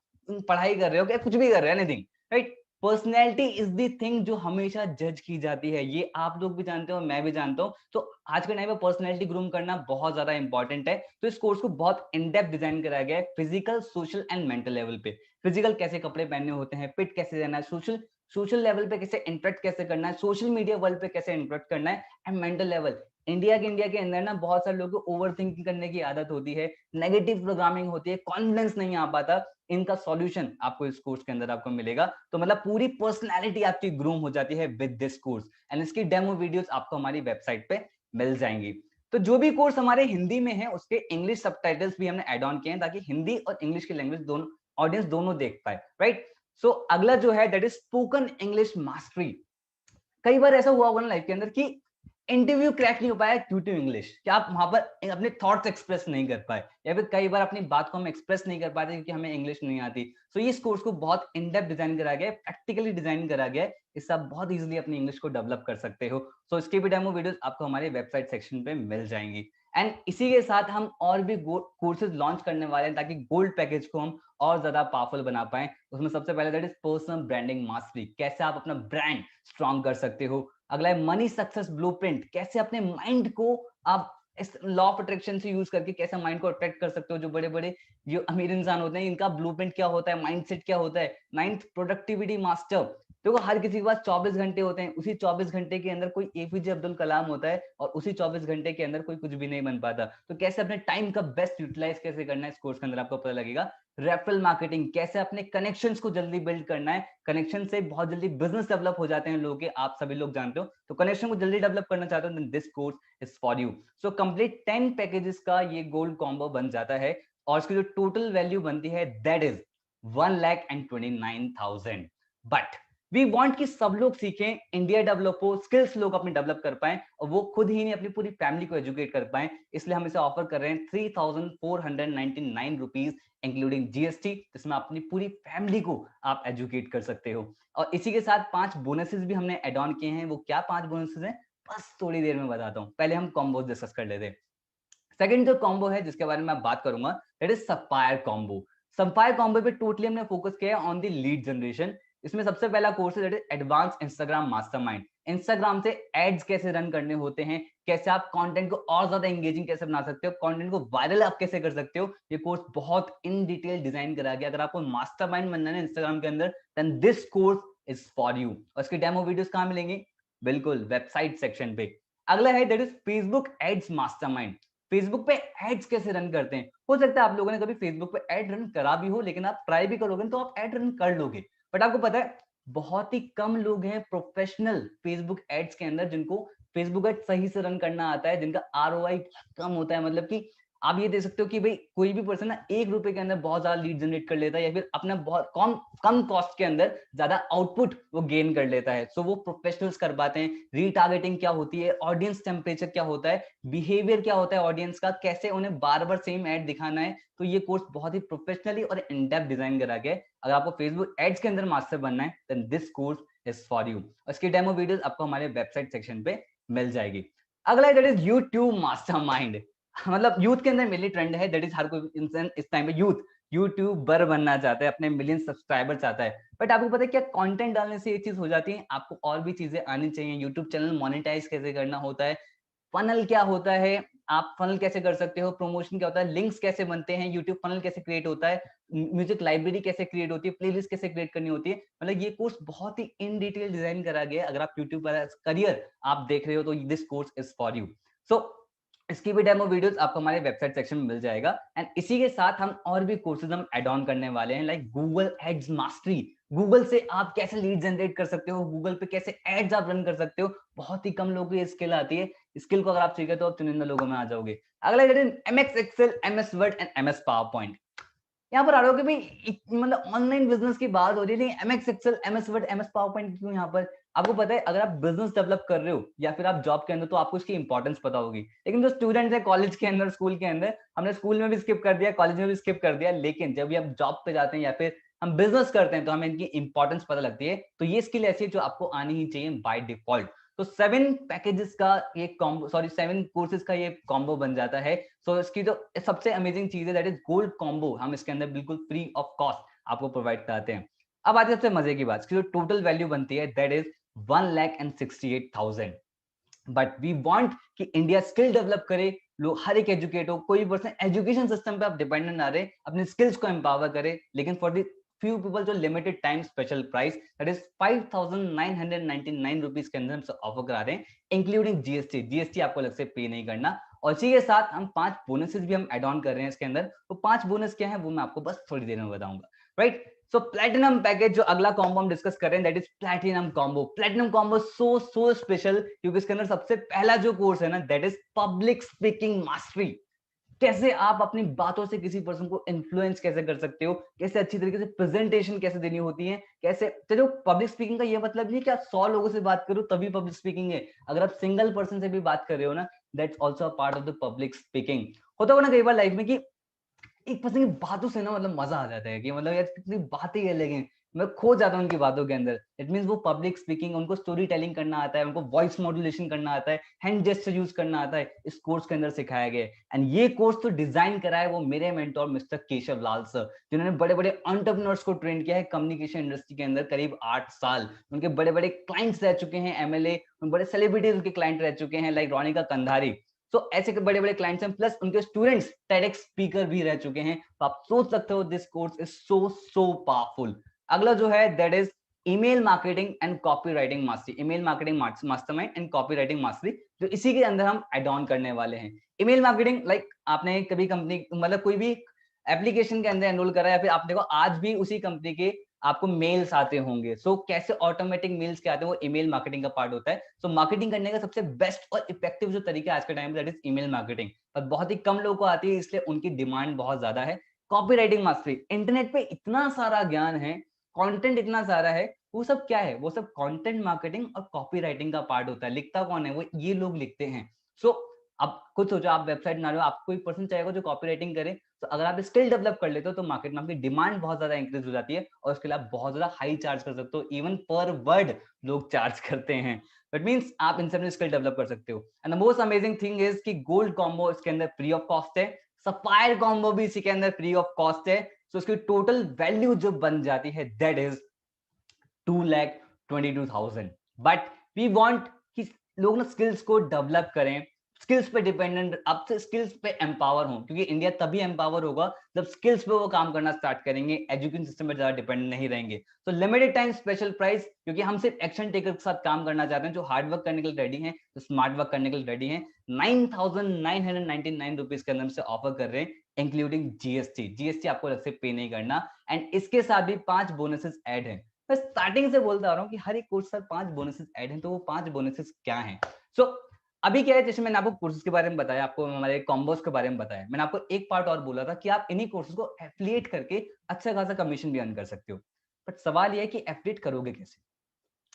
पढ़ाई कर रहे हो, क्या कुछ भी कर रहे हो, anything, right. Personality is the thing जो हमेशा जज की जाती है, ये आप लोग भी जानते हो, मैं भी जानता हूँ। तो आज के टाइम में पर्सनैलिटी ग्रूम करना बहुत ज्यादा इंपॉर्टेंट है। तो इस कोर्स को बहुत इन डेप्थ डिजाइन कराया गया है, physical, social and mental level पे। फिजिकल कैसे कपड़े पहनने होते हैं, फिट कैसे रहना है, सोशल सोशल लेवल पे कैसे इंटरेक्ट कैसे करना है, सोशल मीडिया वर्ल्ड पे कैसे इंटरेक्ट करना है, एंड मेंटल लेवल। इंडिया के अंदर ना बहुत सारे लोगों को ओवर थिंकिंग करने की आदत होती है, नेगेटिव प्रोग्रामिंग होती है, कॉन्फिडेंस नहीं आ पाता। इनका सॉल्यूशन आपको इस कोर्स के अंदर आपको मिलेगा। तो मतलब पूरी पर्सनैलिटी आपकी ग्रूम हो जाती है विद दिस कोर्स, एंड इसकी डेमो वीडियोस आपको हमारी वेबसाइट पे मिल जाएंगी। तो जो भी कोर्स हमारे हिंदी में है उसके इंग्लिश सबटाइटल्स भी हमने ऐड ऑन किए हैं, ताकि हिंदी और इंग्लिश की लैंग्वेज दोनों ऑडियंस दोनों देख पाए, राइट। सो अगला जो है that is spoken English mastery. कई बार ऐसा हुआ होगा ना लाइफ के अंदर कि इंटरव्यू क्रैक नहीं हो पाया ड्यू टू इंग्लिश, कि आप वहां पर अपने थॉट्स एक्सप्रेस नहीं कर पाए, या फिर कई बार अपनी बात को हम एक्सप्रेस नहीं कर पाते क्योंकि हमें इंग्लिश नहीं आती। तो इस कोर्स को बहुत इन डेप्थ डिजाइन करा गया है, प्रैक्टिकली डिजाइन करा गया है, इससे आप बहुत इजीली अपनी इंग्लिश को डेवलप कर सकते हो। सो इसकी भी डेमो वीडियोस आपको हमारे वेबसाइट सेक्शन पे मिल जाएंगी। एंड इसी के साथ हम और भी कोर्सेज लॉन्च करने वाले हैं, ताकि गोल्ड पैकेज को हम और ज्यादा पावरफुल बना पाए। उसमें सबसे पहले that is personal branding mastery, कैसे आप अपना ब्रांड स्ट्रॉन्ग कर सकते हो। अगला है मनी सक्सेस ब्लूप्रिंट, कैसे अपने माइंड को आप इस लॉ ऑफ अट्रैक्शन से यूज करके कैसे माइंड को अट्रैक्ट कर सकते हो। जो बड़े बड़े जो अमीर इंसान होते हैं, इनका ब्लूप्रिंट क्या होता है, माइंडसेट क्या होता है। Ninth, productivity master. देखो हर किसी के पास 24 घंटे होते हैं, उसी 24 घंटे के अंदर कोई एपीजे अब्दुल कलाम होता है, और उसी 24 घंटे के अंदर कोई कुछ भी नहीं बन पाता। तो कैसे अपने टाइम का बेस्ट यूटिलाइज कैसे करना है, इस कोर्स के अंदर आपको पता लगेगा। रेफरल मार्केटिंग, कैसे अपने कनेक्शंस को जल्दी बिल्ड करना है, कनेक्शन से बहुत जल्दी बिजनेस डेवलप हो जाते हैं लोगों के, आप सभी लोग जानते हो। तो कनेक्शन को जल्दी डेवलप करना चाहते हो, then this course is for you. So complete 10 packages का ये गोल्ड कॉम्बो बन जाता है, और इसकी जो टोटल वैल्यू बनती है that is 1,29,000। But we want कि सब लोग सीखें, इंडिया डेवलप हो, स्किल्स लोग अपने डेवलप कर पाएं, और वो खुद ही नहीं अपनी पूरी फैमिली को एजुकेट कर पाएं। इसलिए हम इसे ऑफर कर रहे हैं 3,499 रुपीज इंक्लूडिंग जीएसटी, जिसमें अपनी पूरी फैमिली को आप एजुकेट कर सकते हो। और इसी के साथ 5 बोनसेस भी हमने एड ऑन किए हैं। वो क्या 5 बोनसेस हैं, बस थोड़ी देर में बताता हूँ, पहले हम कॉम्बो डिस्कस कर लेते हैं। सेकंड जो कॉम्बो है जिसके बारे में मैं बात करूंगा, that is sapphire combo. Sapphire combo पे टोटली हमने फोकस किया है ऑन द लीड जनरेशन। इसमें सबसे पहला कोर्स है that is advance Instagram mastermind. Instagram से एड्स कैसे रन करने होते हैं, कैसे आप कंटेंट को और ज्यादा एंगेजिंग कैसे बना सकते हो, कंटेंट को वायरल आप कैसे कर सकते हो। ये कोर्स बहुत इन डिटेल डिजाइन करा गया। अगर आपको मास्टरमाइंड बनना है इंस्टाग्राम के अंदर, then this course is for you. और इसकी डेमो वीडियोस कहां मिलेंगी, बिल्कुल वेबसाइट सेक्शन पे। अगला है that is Facebook ads mastermind. Facebook पे एड्स कैसे रन करते हैं। हो सकता है आप लोगों ने कभी फेसबुक पे एड रन करा भी हो, लेकिन आप ट्राई भी करोगे तो आप एड रन कर लोगे। बट आपको पता है बहुत ही कम लोग हैं प्रोफेशनल फेसबुक एड्स के अंदर जिनको फेसबुक एड सही से रन करना आता है, जिनका आरओआई कम होता है। मतलब कि आप ये दे सकते हो कि भाई कोई भी पर्सन ना 1 रुपए के अंदर बहुत ज्यादा लीड जनरेट कर लेता है, या फिर अपना बहुत कम कम कॉस्ट के अंदर ज्यादा आउटपुट वो गेन कर लेता है। सो वो प्रोफेशनल्स कर पाते हैं। रीटारगेटिंग क्या होती है, ऑडियंस टेम्परेचर क्या होता है, बिहेवियर क्या होता है ऑडियंस का, कैसे उन्हें बार बार सेम एड दिखाना है। तो ये कोर्स बहुत ही प्रोफेशनली और इन डेप्थ डिजाइन करा गया है। अगर आपको फेसबुक एड्स के अंदर मास्टर बनना है, then this course is for you. इसकी डेमो वीडियोस आपको हमारे वेबसाइट सेक्शन पे मिल जाएगी। अगला दैट इज यूट्यूब मास्टरमाइंड। मतलब यूथ के अंदर मेनली ट्रेंड है, दैट इज हर कोई इंसान इस टाइम पे यूट्यूबर बनना चाहता है, अपने मिलियन सब्सक्राइबर चाहता है। बट आपको पता है क्या, कंटेंट डालने से ये चीज हो जाती है, आपको और भी चीजें आनी चाहिए। यूट्यूब चैनल मोनेटाइज कैसे करना होता है, फनल क्या होता है, आप फनल कैसे कर सकते हो, प्रमोशन क्या होता है, लिंक्स कैसे बनते हैं, यूट्यूब फनल कैसे क्रिएट होता है, म्यूजिक लाइब्रेरी कैसे क्रिएट होती है, प्लेलिस्ट कैसे क्रिएट करनी होती है। मतलब ये कोर्स बहुत ही इन डिटेल डिजाइन करा गया है। अगर आप यूट्यूब पर करियर आप देख रहे हो तो this course is for you. So इसकी भी डेमो वीडियोस आपको हमारे वेबसाइट सेक्शन में मिल जाएगा। एंड इसी के साथ हम और भी कोर्सेज हम ऐड ऑन करने वाले हैं, like Google ads mastery. Google से आप कैसे लीड जनरेट कर सकते हो, गूगल पे कैसे एड्स आप रन कर सकते हो। बहुत ही कम लोगों को ये स्किल आती है। स्किल को अगर आप सीखे तो आप चुनिंदा लोगों में आ जाओगे। अगला MX Excel, MS Word and MS PowerPoint. यहाँ पर आ रहे हो कि भाई मतलब ऑनलाइन बिजनेस की बात हो रही है, लेकिन MS Excel, MS Word, MS PowerPoint क्यों यहाँ पर? आपको पता है अगर आप बिजनेस डेवलप कर रहे हो या फिर आप जॉब के अंदर, तो आपको इसकी इंपॉर्टेंस पता होगी। लेकिन जो स्टूडेंट्स है कॉलेज के अंदर, स्कूल के अंदर, हमने स्कूल में भी स्किप कर दिया, कॉलेज में भी स्किप कर दिया, लेकिन जब भी आप जॉब पे जाते हैं या फिर हम बिजनेस करते हैं तो हमें इनकी इंपॉर्टेंस पता लगती है। तो ये स्किल ऐसी है जो आपको आनी ही चाहिए बाय डिफॉल्ट। तो 7 पैकेजेस का ये कॉम्बो, सॉरी 7 कोर्सेज का ये कॉम्बो बन जाता है। सो इसकी जो सबसे अमेजिंग चीज है दैट इज गोल्ड कॉम्बो, हम इसके अंदर बिल्कुल फ्री ऑफ कॉस्ट आपको प्रोवाइड कराते हैं। अब आती है सबसे मजे की बात, इसकी जो टोटल वैल्यू बनती है that is 1,68,000। But we want कि इंडिया स्किल डेवलप करे, लोग हर एक एजुकेट हो, कोई भी पर्सन एजुकेशन सिस्टम पे आप डिपेंडेंट ना रहे, अपने स्किल्स को एम्पावर करे। लेकिन फॉर द फ्यू पीपल जो limited time special price that is 5,999 rupees के अंदर हमसे ऑफर करा रहे हैं, इंक्लूडिंग जीएसटी। जीएसटी आपको अलग से पे नहीं करना। और इसी के साथ हम 5 बोनसेस भी हम एड ऑन कर रहे हैं इसके अंदर। तो 5 बोनस क्या है वो मैं आपको बस थोड़ी देर में बताऊंगा, राइट? सो प्लैटिनम पैकेज, जो अगला कॉम्बो हम डिस्कस कर रहे हैं that is platinum combo. Platinum combo so special क्योंकि इसके अंदर सबसे पहला जो कोर्स है ना that is public speaking mastery. कैसे आप अपनी बातों से किसी पर्सन को इन्फ्लुएंस कैसे कर सकते हो, कैसे अच्छी तरीके से प्रेजेंटेशन कैसे देनी होती है, कैसे चलो। पब्लिक स्पीकिंग का ये मतलब नहीं कि आप 100 लोगों से बात करो तभी पब्लिक स्पीकिंग है। अगर आप सिंगल पर्सन से भी बात कर रहे हो ना, that's also a part of the public speaking. होता होगा ना कई बार लाइफ में कि एक पर्सन की बातों से ना मतलब मजा आ जाता है कि मतलब यार कितनी बातें ये लगे, मैं खो जाता हूँ उनकी बातों के अंदर। इट मींस वो पब्लिक स्पीकिंग, उनको स्टोरी टेलिंग करना आता है, उनको वॉइस मॉड्यूलेशन करना आता है, हैंड जेस्चर यूज करना आता है, इस कोर्स के अंदर सिखाया गया है। एंड ये कोर्स तो डिजाइन करा है वो मेरे मेंटोर मिस्टर केशव लाल सर, जिन्होंने बड़े बड़े एंटरप्रेन्योर्स को ट्रेन किया है कम्युनिकेशन इंडस्ट्री के अंदर करीब 8 साल। उनके बड़े बड़े क्लाइंट्स रह चुके हैं, एमएलए, बड़े सेलिब्रिटीज उनके क्लाइंट रह चुके हैं लाइक रोनिका कंधारी। तो ऐसे बड़े बड़े क्लाइंट्स हैं, प्लस उनके स्टूडेंट्स टेडेक्स स्पीकर भी रह चुके हैं। तो आप सोच सकते हो this course is so powerful. अगला जो है that is email marketing and copy writing mastery. Email marketing mastermind and copy writing mastery, जो इसी के अंदर हम एड ऑन करने वाले हैं। ईमेल मार्केटिंग लाइक आपने कभी कंपनी मतलब कोई भी एप्लीकेशन के अंदर एनरोल करा या फिर आपने को आज भी उसी कंपनी के आपको मेल्स आते होंगे। सो कैसे ऑटोमेटिक मेल्स के आते हैं वो ईमेल मार्केटिंग का पार्ट होता है। सो मार्केटिंग करने का सबसे बेस्ट और इफेक्टिव जो तरीका आज के टाइम में दैट इज ईमेल मार्केटिंग, पर बहुत ही कम लोगों को आती है इसलिए उनकी डिमांड बहुत ज्यादा है। कॉपी राइटिंग मास्टरी, इंटरनेट पे इतना सारा ज्ञान है, कंटेंट इतना सारा है, वो सब क्या है, वो सब कंटेंट मार्केटिंग और कॉपी राइटिंग का पार्ट होता है। लिखता कौन है, वो ये लोग लिखते हैं। सो अब खुद सोचो, आप वेबसाइट बना रहे हो, आपको कोई पर्सन चाहेगा जो कॉपी राइटिंग करे, तो अगर आप स्किल डेवलप कर लेते हो तो मार्केट में आपकी डिमांड बहुत ज्यादा इंक्रीज हो जाती है और उसके लिए आप बहुत ज्यादा हाई चार्ज कर सकते हो। इवन पर वर्ड लोग चार्ज करते हैं। दैट मींस आप इनसे अपनी स्किल डेवलप कर सकते हो। And the most amazing thing is कि गोल्ड कॉम्बो इसके अंदर फ्री ऑफ कॉस्ट है, सफायर कॉम्बो भी इसी के अंदर फ्री ऑफ कॉस्ट है। सो इसकी टोटल वैल्यू जो बन जाती है that is 2,22,000। But we want कि लोग ना स्किल्स को डेवलप करें, स्किल्स पे डिपेंडेंट, अब से स्किल्स पे एम्पावर हों, क्योंकि इंडिया तभी एम्पावर होगा जब स्किल्स पे वो काम करना स्टार्ट करेंगे, एजुकेशन सिस्टम पे ज्यादा डिपेंडेंट नहीं रहेंगे। तो लिमिटेड टाइम स्पेशल प्राइस, क्योंकि हम सिर्फ एक्शन टेकर के साथ काम करना चाहते हैं, जो हार्ड वर्क करने के लिए रेडी हैं, जो स्मार्ट वर्क करने के लिए रेडी हैं। 9,999 रुपीज के अंदर से ऑफर कर रहे हैं, इंक्लूडिंग जीएसटी। जीएसटी आपको अलग से पे नहीं करना। एंड इसके साथ भी 5 बोनसेस ऐड हैं। मैं स्टार्टिंग से बोलता आ रहा हूँ कि हर एक कोर्स पर 5 बोनसेस ऐड हैं, तो वो 5 बोनसेस क्या हैं? सो अभी क्या है, जैसे मैंने आपको कोर्सेज के बारे में बताया, आपको हमारे कॉम्बोस के बारे में बताया, मैंने आपको एक पार्ट और बोला था कि आप इन्हीं कोर्सेज को एफिलिएट करके अच्छा खासा कमीशन भी अर्न कर सकते हो। बट सवाल ये है कि एफिलिएट करोगे कैसे?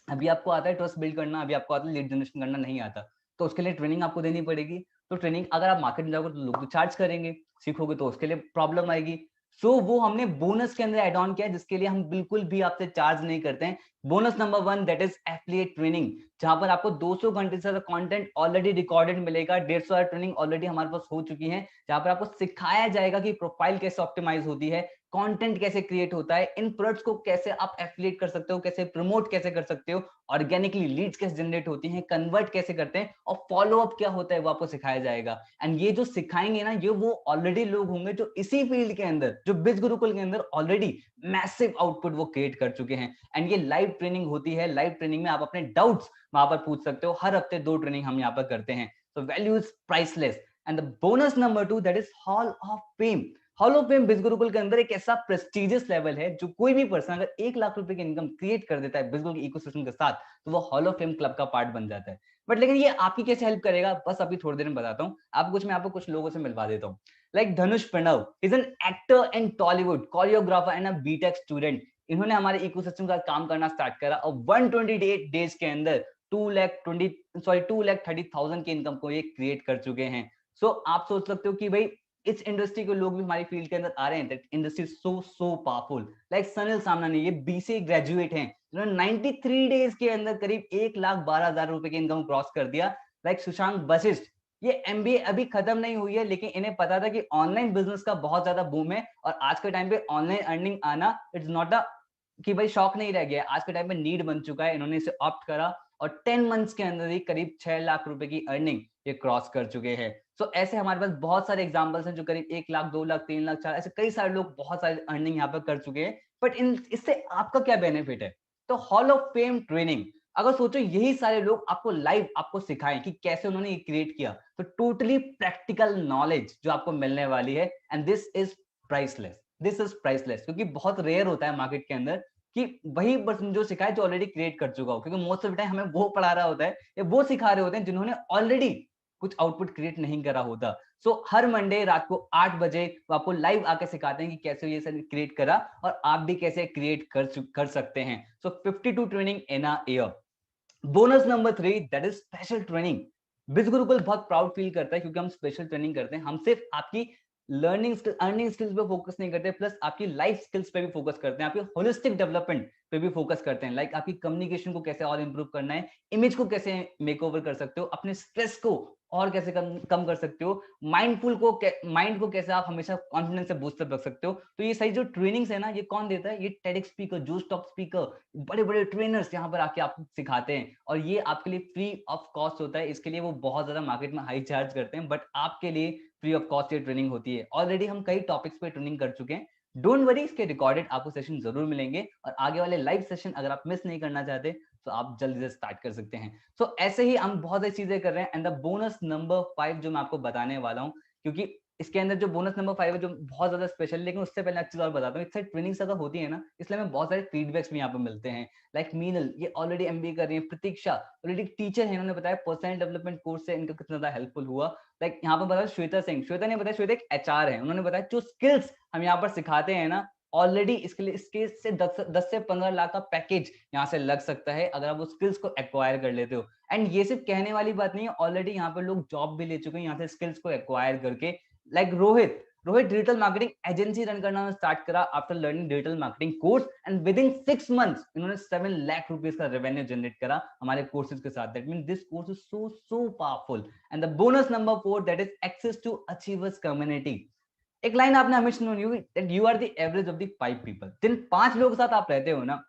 अभी आपको आता है ट्रस्ट बिल्ड करना, अभी आपको आता है लीड जनरेशन करना, नहीं आता, तो उसके लिए ट्रेनिंग आपको देनी पड़ेगी। तो ट्रेनिंग अगर आप मार्केट में जाओगे तो लोग तो चार्ज करेंगे, सीखोगे तो उसके लिए प्रॉब्लम आएगी। सो वो हमने बोनस के अंदर एड ऑन किया जिसके लिए हम बिल्कुल भी आपसे चार्ज नहीं करते हैं। Bonus number 1 that is affiliate training, जहां पर आपको 200 घंटे से ज्यादा कंटेंट ऑलरेडी रिकॉर्डेड मिलेगा। 150 ट्रेनिंग ऑलरेडी हमारे पास हो चुकी है, जहां पर आपको सिखाया जाएगा कि प्रोफाइल कैसे ऑप्टिमाइज होती है, कंटेंट कैसे क्रिएट होता है, इन प्रोडक्ट्स को कैसे आप एफिलिएट कर सकते हो, कैसे प्रमोट कैसे कर सकते हो, ऑर्गेनिकली लीड्स कैसे जनरेट होती हैं, कन्वर्ट कैसे करते हैं, और फॉलो अप क्या होता है वो आपको सिखाया जाएगा। एंड ये जो सिखाएंगे ना, ये वो ऑलरेडी लोग होंगे जो इसी फील्ड के अंदर, जो बिज गुरुकुल के अंदर ऑलरेडी मैसिव आउटपुट वो क्रिएट कर चुके हैं। एंड ये लाइव ट्रेनिंग होती है, लाइव ट्रेनिंग में आप अपने डाउट्स वहां पर पूछ सकते हो। हर हफ्ते 2 ट्रेनिंग हम यहाँ पर करते हैं। तो value is priceless. And the bonus number 2 that is hall of fame. Hall of fame बिज गुरुकुल के अंदर एक ऐसा प्रेस्टिजियस लेवल है, जो कोई भी पर्सन अगर 1 लाख रुपए की इनकम क्रिएट कर देता है बिज गुरुकुल इकोसिस्टम के साथ, तो वो हॉल ऑफ फेम क्लब का पार्ट बन जाता है। बट लेकिन ये आपकी कैसे हेल्प करेगा, बस अभी थोड़ी देर में बताता हूँ आपको। मैं आपको कुछ लोगों से मिलवा देता हूँ। Like Dhanush Pranav is an actor in Tollywood, choreographer and a BTech student. इन्होंने हमारे इकोसिस्टम का काम करना स्टार्ट करा और 128 डेज के अंदर 2,30,000 की इनकम को ये क्रिएट कर चुके हैं। सो आप सोच सकते हो कि भाई इस इंडस्ट्री के लोग भी हमारी फील्ड के अंदर आ रहे हैं। That industry so powerful. Like Sanil Samnani, ये बीसीए ग्रेजुएट हैं, जिन्होंने 93 डेज के अंदर करीब 1,12,000 रुपए की इनकम क्रॉस कर दिया। लाइक सुशांक वशिष्ठ, ये एमबीए अभी खत्म नहीं हुई है, लेकिन इन्हें पता था कि ऑनलाइन बिजनेस का बहुत ज्यादा बूम है और आज के टाइम पे ऑनलाइन अर्निंग आना इट्स नॉट अ कि भाई शौक नहीं रह गया, आज के टाइम पे नीड बन चुका है। इन्होंने इसे ऑप्ट करा और 10 मंथ्स के अंदर ही करीब 6 लाख रुपए की अर्निंग ये क्रॉस कर चुके हैं। सो ऐसे हमारे पास बहुत सारे एग्जांपल्स हैं जो करीब 1 लाख, 2 लाख, 3 लाख, 4, ऐसे कई सारे लोग बहुत सारे अर्निंग यहाँ पर कर चुके हैं। बट इससे आपका क्या बेनिफिट है? तो हॉल ऑफ फेम ट्रेनिंग, अगर सोचो यही सारे लोग आपको लाइव आपको सिखाएं कि कैसे उन्होंने ये क्रिएट किया, तो टोटली प्रैक्टिकल नॉलेज जो आपको मिलने वाली है, and this is priceless. This is priceless, क्योंकि बहुत रेयर होता है मार्केट के अंदर कि वही पर्सन जो सिखाए जो ऑलरेडी क्रिएट कर चुका हो, क्योंकि मोस्ट ऑफ द टाइम हमें वो पढ़ा रहा होता है या वो सिखा रहे होते हैं जिन्होंने ऑलरेडी कुछ आउटपुट क्रिएट नहीं करा होता। सो हर मंडे रात को 8 बजे वो आपको लाइव आके सिखाते हैं कि कैसे ये सब क्रिएट करा और आप भी कैसे क्रिएट कर सकते हैं। सो 52 training in a year. Bonus number 3, that is special training. बिज गुरुकुल बहुत प्राउड फील करता है क्योंकि हम स्पेशल ट्रेनिंग करते हैं। हम सिर्फ आपकी लर्निंग स्किल, अर्निंग स्किल्स पे फोकस नहीं करते, प्लस आपकी लाइफ स्किल्स पे भी फोकस करते हैं, आपकी होलिस्टिक डेवलपमेंट पे भी फोकस करते हैं। लाइक आपकी कम्युनिकेशन को कैसे और इंप्रूव करना है, इमेज को कैसे मेक ओवर कर सकते हो, अपने स्ट्रेस को और कैसे कम कर सकते हो, माइंड को कैसे आप हमेशा कॉन्फिडेंस से बूस्टअप रख सकते हो। तो ये सही जो ट्रेनिंग्स है ना, ये कौन देता है? ये टेडेक्स स्पीकर, जो टॉप स्पीकर, बड़े बड़े ट्रेनर्स यहाँ पर आके आपको सिखाते हैं और ये आपके लिए फ्री ऑफ कॉस्ट होता है। इसके लिए वो बहुत ज्यादा मार्केट में हाई चार्ज करते हैं, बट आपके लिए फ्री ऑफ कॉस्ट ये ट्रेनिंग होती है। ऑलरेडी हम कई टॉपिक्स पे ट्रेनिंग कर चुके हैं। डोंट वरी, इसके रिकॉर्डेड आपको सेशन जरूर मिलेंगे और आगे वाले लाइव सेशन अगर आप मिस नहीं करना चाहते तो आप जल्दी से स्टार्ट कर सकते हैं। सो ऐसे ही हम बहुत सारी चीजें कर रहे हैं। एंड द बोनस नंबर 5 जो मैं आपको बताने वाला हूँ, क्योंकि इसके अंदर जो बोनस नंबर 5 है जो बहुत ज्यादा स्पेशल, लेकिन उससे पहले एक चीज और बताता हूँ। इससे ट्रेनिंग्स अगर होती है ना, इसलिए हमें बहुत सारे फीडबैक्स भी यहाँ पे मिलते हैं। लाइक मीनल, ये ऑलरेडी एमबीए कर रही है। प्रतीक्षा ऑलरेडी टीचर है, इन्होंने बताया पर्सनल डेवलपमेंट कोर्स से इनका कितना ज्यादा हेल्पफुल हुआ। लाइक यहाँ पर बताया श्वेता सिंह, श्वेता ने बताया, श्वेता एक एचआर है, उन्होंने बताया जो स्किल्स हम यहाँ पर सिखाते हैं ना, ऑलरेडी इसके लिए इसके से 10 से 15 लाख का पैकेज यहाँ से लग सकता है अगर आप वो स्किल्स को एक्वायर कर लेते हो। एंड ये सिर्फ कहने वाली बात नहीं है, ऑलरेडी यहाँ पे लोग जॉब भी ले चुके हैं यहाँ से स्किल्स को एक्वायर करके। Like Rohit digital marketing agency run करना स्टार्ट करा after learning digital marketing course, and within 6 months इन्होंने 7 लाख रुपीस का रेवेन्यू जनरेट करा हमारे कोर्सेज के साथ। That mean this course is so powerful. And the bonus number 4, that is access to achievers community. एक लाइन आपने हमेशा सुनी होगी, that you are the average of the 5 people. जिन 5 लोगों के साथ आप रहते हो ना,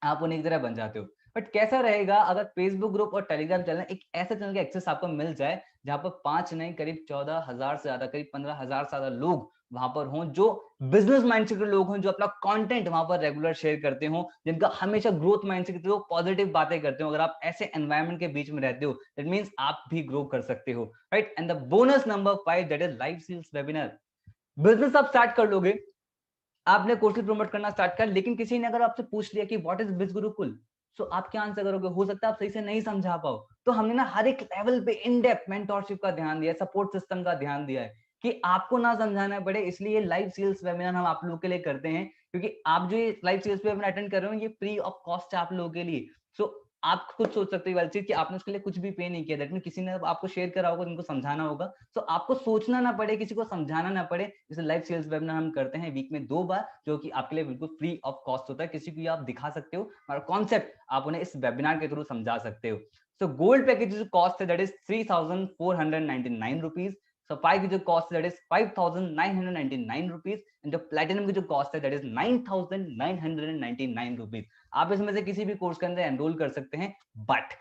आप उन्हीं की तरह बन जाते हो। बट कैसा रहेगा अगर फेसबुक ग्रुप और टेलीग्राम चैनल, एक ऐसे चैनल का एक्सेस आपको मिल जाए जहां पर 5 नहीं करीब 14,000 से ज्यादा, करीब 15,000 से ज्यादा लोग वहां पर हों, जो बिजनेस माइंडसेट के लोग हों, जो अपना कंटेंट वहां पर रेगुलर शेयर करते हो, जिनका हमेशा ग्रोथ माइंडसेट के लोग पॉजिटिव बातें करते हो। अगर आप ऐसे एनवायरमेंट के बीच में रहते हो, दैट मींस आप भी ग्रो कर सकते हो, right. And the bonus number 5, that is live sales webinar. Business आप स्टार्ट कर लोगे, आपने कोर्सेज प्रमोट करना स्टार्ट कर, लेकिन किसी ने अगर आपसे पूछ लिया कि व्हाट इज बिज गुरुकुल, तो आप क्या आंसर करोगे? हो सकता है आप सही से नहीं समझा पाओ। तो हमने ना हर एक लेवल पे इन डेप्थ मेंटोरशिप का ध्यान दिया है, सपोर्ट सिस्टम का ध्यान दिया है कि आपको ना समझाना पड़े। इसलिए लाइव सेल्स वेबिनार हम आप लोगों के लिए करते हैं, क्योंकि आप जो ये लाइव सेल्स वेबिनार अटेंड कर रहे हो ये फ्री ऑफ कॉस्ट है आप लोगों के लिए। सो आप खुद सोच सकते हो वाली चीज कि आपने उसके लिए कुछ भी पे नहीं किया, दैट मीन किसी ने आपको शेयर करा होगा, उनको समझाना होगा, तो आपको सोचना ना पड़े, किसी को समझाना ना पड़े। जैसे लाइव सेल्स वेबिनार हम करते हैं वीक में 2 बार, जो कि आपके लिए बिल्कुल फ्री ऑफ कॉस्ट होता है। किसी को आप दिखा सकते हो और कॉन्सेप्ट आप उन्हें इस वेबिनार के थ्रू समझा सकते हो। सो गोल्ड पैकेज जो कॉस्ट है दैट इज 3,499 रुपीज। सफाई की जो कॉस्ट है दैट इज 5,999 रुपीज, एंड जो प्लेटिनम की जो कॉस्ट है दैट इज 9,999 रुपीज। आप इसमें से किसी भी कोर्स के अंदर एनरोल कर सकते हैं, बट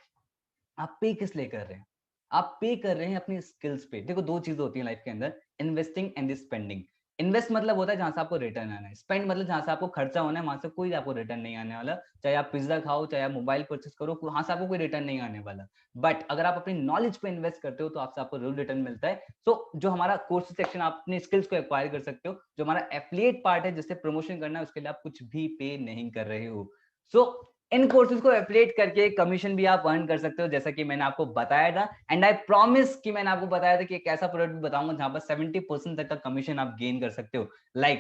आप पे किस लिए कर रहे हैं? आप पे कर रहे हैं अपनी स्किल्स पे। देखो, दो चीजें होती है लाइफ के अंदर, इन्वेस्टिंग एंड स्पेंडिंग। इन्वेस्ट मतलब होता है जहां से आपको रिटर्न आना है, स्पेंड मतलब जहां से आपको खर्चा होना है, वहां से कोई आपको रिटर्न नहीं आने वाला। चाहे आप पिज्जा खाओ, चाहे आप मोबाइल परचेस करो, वहां से आपको कोई रिटर्न नहीं आने वाला। बट अगर आप अपनी नॉलेज पे इन्वेस्ट करते हो तो आपसे आपको जरूर रिटर्न मिलता है। सो जो हमारा कोर्स सेक्शन, आप अपनी स्किल्स को एक्वायर कर सकते हो। जो हमारा एफिलिएट पार्ट है जिससे प्रमोशन करना है, उसके लिए आप कुछ भी पे नहीं कर रहे हो। सो इन कोर्सेज को एफिलिएट करके कमीशन भी आप अर्न कर सकते हो, जैसा कि मैंने आपको बताया था। एंड आई प्रॉमिस कि मैंने आपको बताया था कि एक ऐसा प्रोडक्ट बताऊंगा जहां पर 70% तक का कमीशन आप गेन कर सकते हो।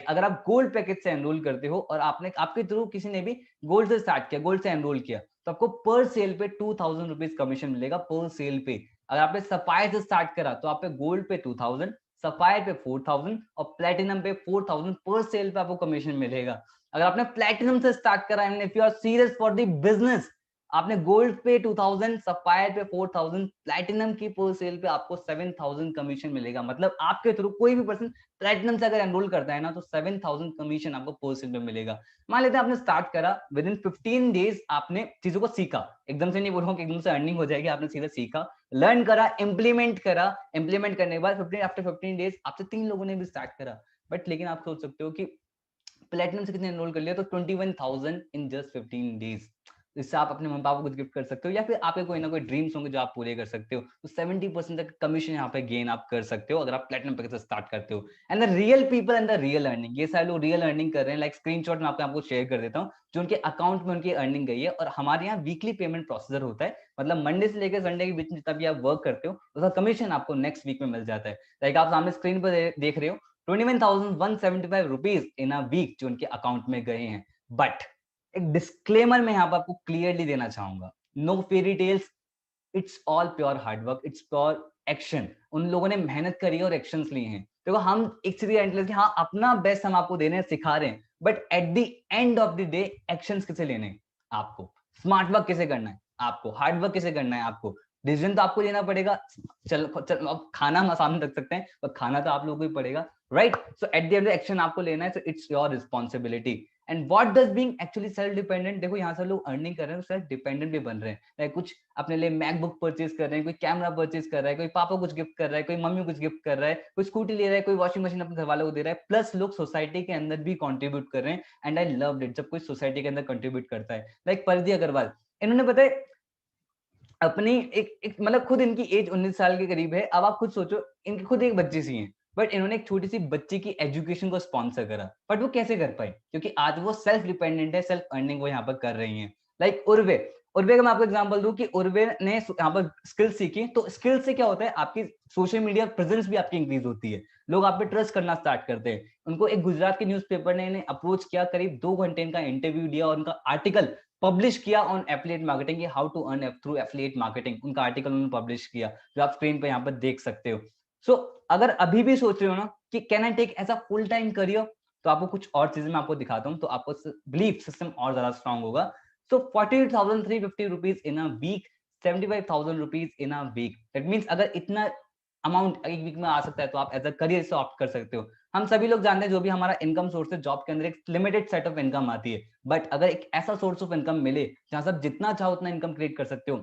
अगर आप गोल्ड पैकेज से एनरोल करते हो और आपने आपके थ्रू किसी ने भी गोल्ड से स्टार्ट किया, गोल्ड से एनरोल किया, तो आपको पर सेल पे 2000 रुपीज कमीशन मिलेगा पर सेल पे। अगर आपने सफायर से स्टार्ट करा तो आप पे गोल्ड पे 2000, सफायर पे 4000 और प्लेटिनम पे 4000 पर सेल पे आपको कमीशन मिलेगा। अगर आपने प्लेटिनम से स्टार्ट करा and if you are serious for the business, आपने गोल्ड पे 2000, सफायर पे 4000, प्लेटिनम की पर सेल पे आपको 7000 कमीशन मिलेगा। मतलब आपके थ्रू कोई भी पर्सन प्लेटिनम से अगर एनरोल करता है ना, तो 7000 कमीशन आपको पर सेल पे मिलेगा। मान लेते हैं आपने स्टार्ट करा, विद इन 15 डेज आपने चीजों को सीखा, एकदम से नहीं बोल रहा हूँ कि एकदम से अर्निंग हो जाएगी, आपने सीधा सीखा, लर्न करा, इंप्लीमेंट करा, इंप्लीमेंट करने के बाद 15 आफ्टर 15 डेज आपसे 3 लोगों ने भी स्टार्ट करा। बट लेकिन आप सोच सकते हो कि प्लेटिनम से कितने एनरोल कर लिया, तो 21,000 इन जस्ट 15 डेज। इससे आप अपने मम्मी पापा को कुछ गिफ्ट कर सकते हो, या फिर आपके कोई ना कोई ड्रीम्स होंगे जो आप पूरे कर सकते हो। तो 70% तक कमीशन यहाँ पे गेन आप कर सकते हो अगर आप प्लेटिनम पैकेज से स्टार्ट करते हो। And the real people and the real earning, ये सारे लोग रियल अर्निंग कर रहे हैं। लाइक स्क्रीनशॉट मैं आपको शेयर कर देता हूँ जो उनके अकाउंट में उनकी अर्निंग गई है। और हमारे यहाँ वीकली पेमेंट प्रोसीजर होता है, मतलब मंडे से लेकर संडे के बीच में जितना भी आप वर्क करते हो उसका कमीशन आपको नेक्स्ट वीक में मिल जाता है। लाइक आप सामने स्क्रीन पर देख रहे हो 21,175 रुपीज इन अ वीक जो उनके अकाउंट में गए हैं। बट एक डिस्क्लेमर मैं यहाँ पर आपको क्लियरली देना चाहूंगा, no fairy tales, it's all pure hard work, it's pure action. उन लोगों ने मेहनत करी है और एक्शंस लिए हैं। देखो हम एक सीधी हाँ अपना बेस्ट हम आपको दे रहे हैं, सिखा रहे हैं, but at the end of the day actions किसे लेने हैं आपको, स्मार्ट वर्क किसे करना है आपको, हार्ड वर्क किसे करना है आपको, डिसीजन तो आपको लेना पड़ेगा। चल अब खाना हम सामने रख सकते हैं पर खाना तो आप लोगों को ही पड़ेगा, right? So at the end action आपको लेना है, so it's your responsibility. And what does being actually self dependent, देखो यहाँ से लोग अर्निंग कर रहे हैं तो सेल्फ डिपेंडेंट भी बन रहे हैं। लाइक कुछ अपने लिए मैकबुक परचेज कर रहे हैं, कोई कैमरा परचेज कर रहा है, कोई पापा कुछ गिफ्ट कर रहा है, कोई मम्मी कुछ गिफ्ट कर रहा है, कोई स्कूटी ले रहा है, कोई वॉशिंग मशीन अपने घर वालों को दे रहा है। प्लस लोग सोसाइटी के अंदर भी कंट्रीब्यूट कर रहे हैं। एंड आई लव इट जब कोई सोसाइटी के अंदर कंट्रीब्यूट करता है। लाइक परिधि अग्रवाल, इन्होंने बताया अपनी एक मतलब खुद इनकी एज 19 साल के करीब है। अब आप खुद सोचो, इनकी खुद एक बच्ची सी है, बट इन्होंने एक छोटी सी बच्ची की एजुकेशन को स्पॉन्सर करा। बट वो कैसे कर पाए? क्योंकि आज वो सेल्फ डिपेंडेंट है, सेल्फ अर्निंग वो यहाँ पर कर रही है। लाइक उर्वे, उर्वे का मैं आपको एग्जांपल दूं कि उर्वे ने यहाँ पर स्किल सीखी, तो स्किल से क्या होता है, आपकी सोशल मीडिया प्रेजेंस भी आपकी इंक्रीज होती है, लोग आप पे ट्रस्ट करना स्टार्ट करते हैं। उनको एक गुजरात के न्यूज़पेपर ने इन्हें अप्रोच किया, करीब 2 घंटे इनका इंटरव्यू दिया और उनका आर्टिकल पब्लिश किया on affiliate marketing, how to earn through affiliate marketing. उनका आर्टिकल उन्होंने पब्लिश किया जो आप स्क्रीन पे यहाँ पर देख सकते हो। सो अगर अभी भी सोच रहे हो ना कि can I take as a full time career, तो आपको कुछ और चीजें मैं आपको दिखाता हूँ, तो आपको बिलीफ सिस्टम और ज्यादा स्ट्रांग होगा। So 48,350 rupees in a week, 75,000 rupees in a week, that means अगर इतना अमाउंट एक वीक में आ सकता है तो आप एज अ करियर से ऑप्ट कर सकते हो। हम सभी लोग जानते हैं जो भी हमारा इनकम सोर्स है, जॉब के अंदर एक लिमिटेड सेट ऑफ इनकम आती है। बट अगर एक ऐसा सोर्स ऑफ इनकम मिले जहां से आप जितना चाहो उतना इनकम क्रिएट कर सकते हो,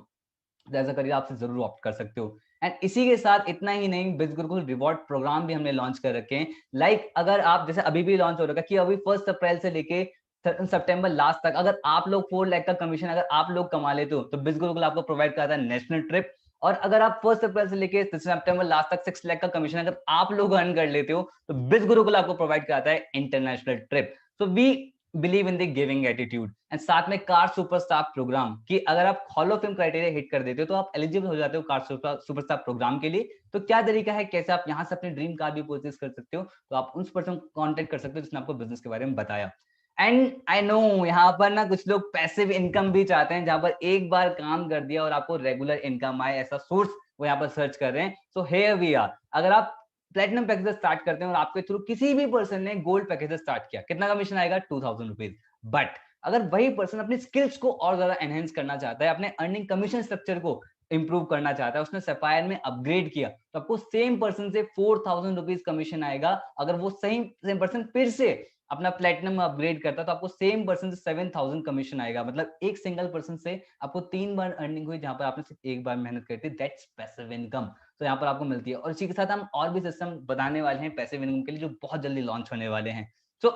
तो ऐसा करियर आपसे जरूर ऑप्ट कर सकते हो। एंड इसी के साथ इतना ही नहीं, बिज गुरुकुल रिवॉर्ड प्रोग्राम भी हमने लॉन्च कर रखे हैं। अगर आप जैसे अभी भी लॉन्च हो रखा है कि अभी 1 अप्रैल से लेके सितंबर लास्ट तक अगर आप लोग 4 लाख का कमीशन अगर आप लोग कमा लेते हो तो बिज गुरुकुल आपको प्रोवाइड करता है नेशनल ट्रिप। और अगर आप 1 अप्रैल से लेके सितंबर लास्ट तक 6 लाख का कमीशन अगर आप लोग अर्न कर लेते हो तो बिज गुरुकुल आपको प्रोवाइड कराता है international trip. So we believe in the giving attitude. And साथ में कार सुपरस्टार प्रोग्राम कि अगर आप hall of fame criteria hit कर देते हो तो आप एलिजिबल हो जाते हो कार सुपरस्टार प्रोग्राम के लिए। तो क्या तरीका है, कैसे आप यहाँ से अपनी ड्रीम कार भी परचेज कर सकते हो, तो आप उस पर्सन को कॉन्टेक्ट कर सकते हो जिसने आपको बिजनेस के बारे में बताया। एंड आई नो यहाँ पर ना कुछ लोग पैसिव इनकम भी चाहते हैं, जहां पर एक बार काम कर दिया और आपको रेगुलर इनकम आए, ऐसा सोर्स वो यहाँ पर सर्च कर रहे हैं। So here we are. अगर आप प्लेटिनम पैकेज स्टार्ट करते हैं और आपके थ्रू किसी भी पर्सन ने गोल्ड पैकेज स्टार्ट किया, कितना कमीशन आएगा? 2,000 रुपीज। बट अगर वही पर्सन अपनी स्किल्स को और ज्यादा एनहेंस करना चाहता है, अपने अर्निंग कमीशन स्ट्रक्चर को इंप्रूव करना चाहता है, उसने सफायर में अपग्रेड किया, तो आपको सेम पर्सन से 4,000 रुपीज कमीशन आएगा। अगर वो सेम पर्सन फिर से अपना प्लेटिनम अपग्रेड करता है तो आपको सेम पर्सन से 7,000 कमीशन आएगा। मतलब एक सिंगल पर्सन से आपको 3 बार अर्निंग हुई जहां पर आपने सिर्फ एक बार मेहनत करी थी। That's passive income. तो यहाँ पर आपको मिलती है। और इसी के साथ हम और भी सिस्टम बताने वाले हैं पैसिव इनकम के लिए जो बहुत जल्दी लॉन्च होने वाले हैं। सो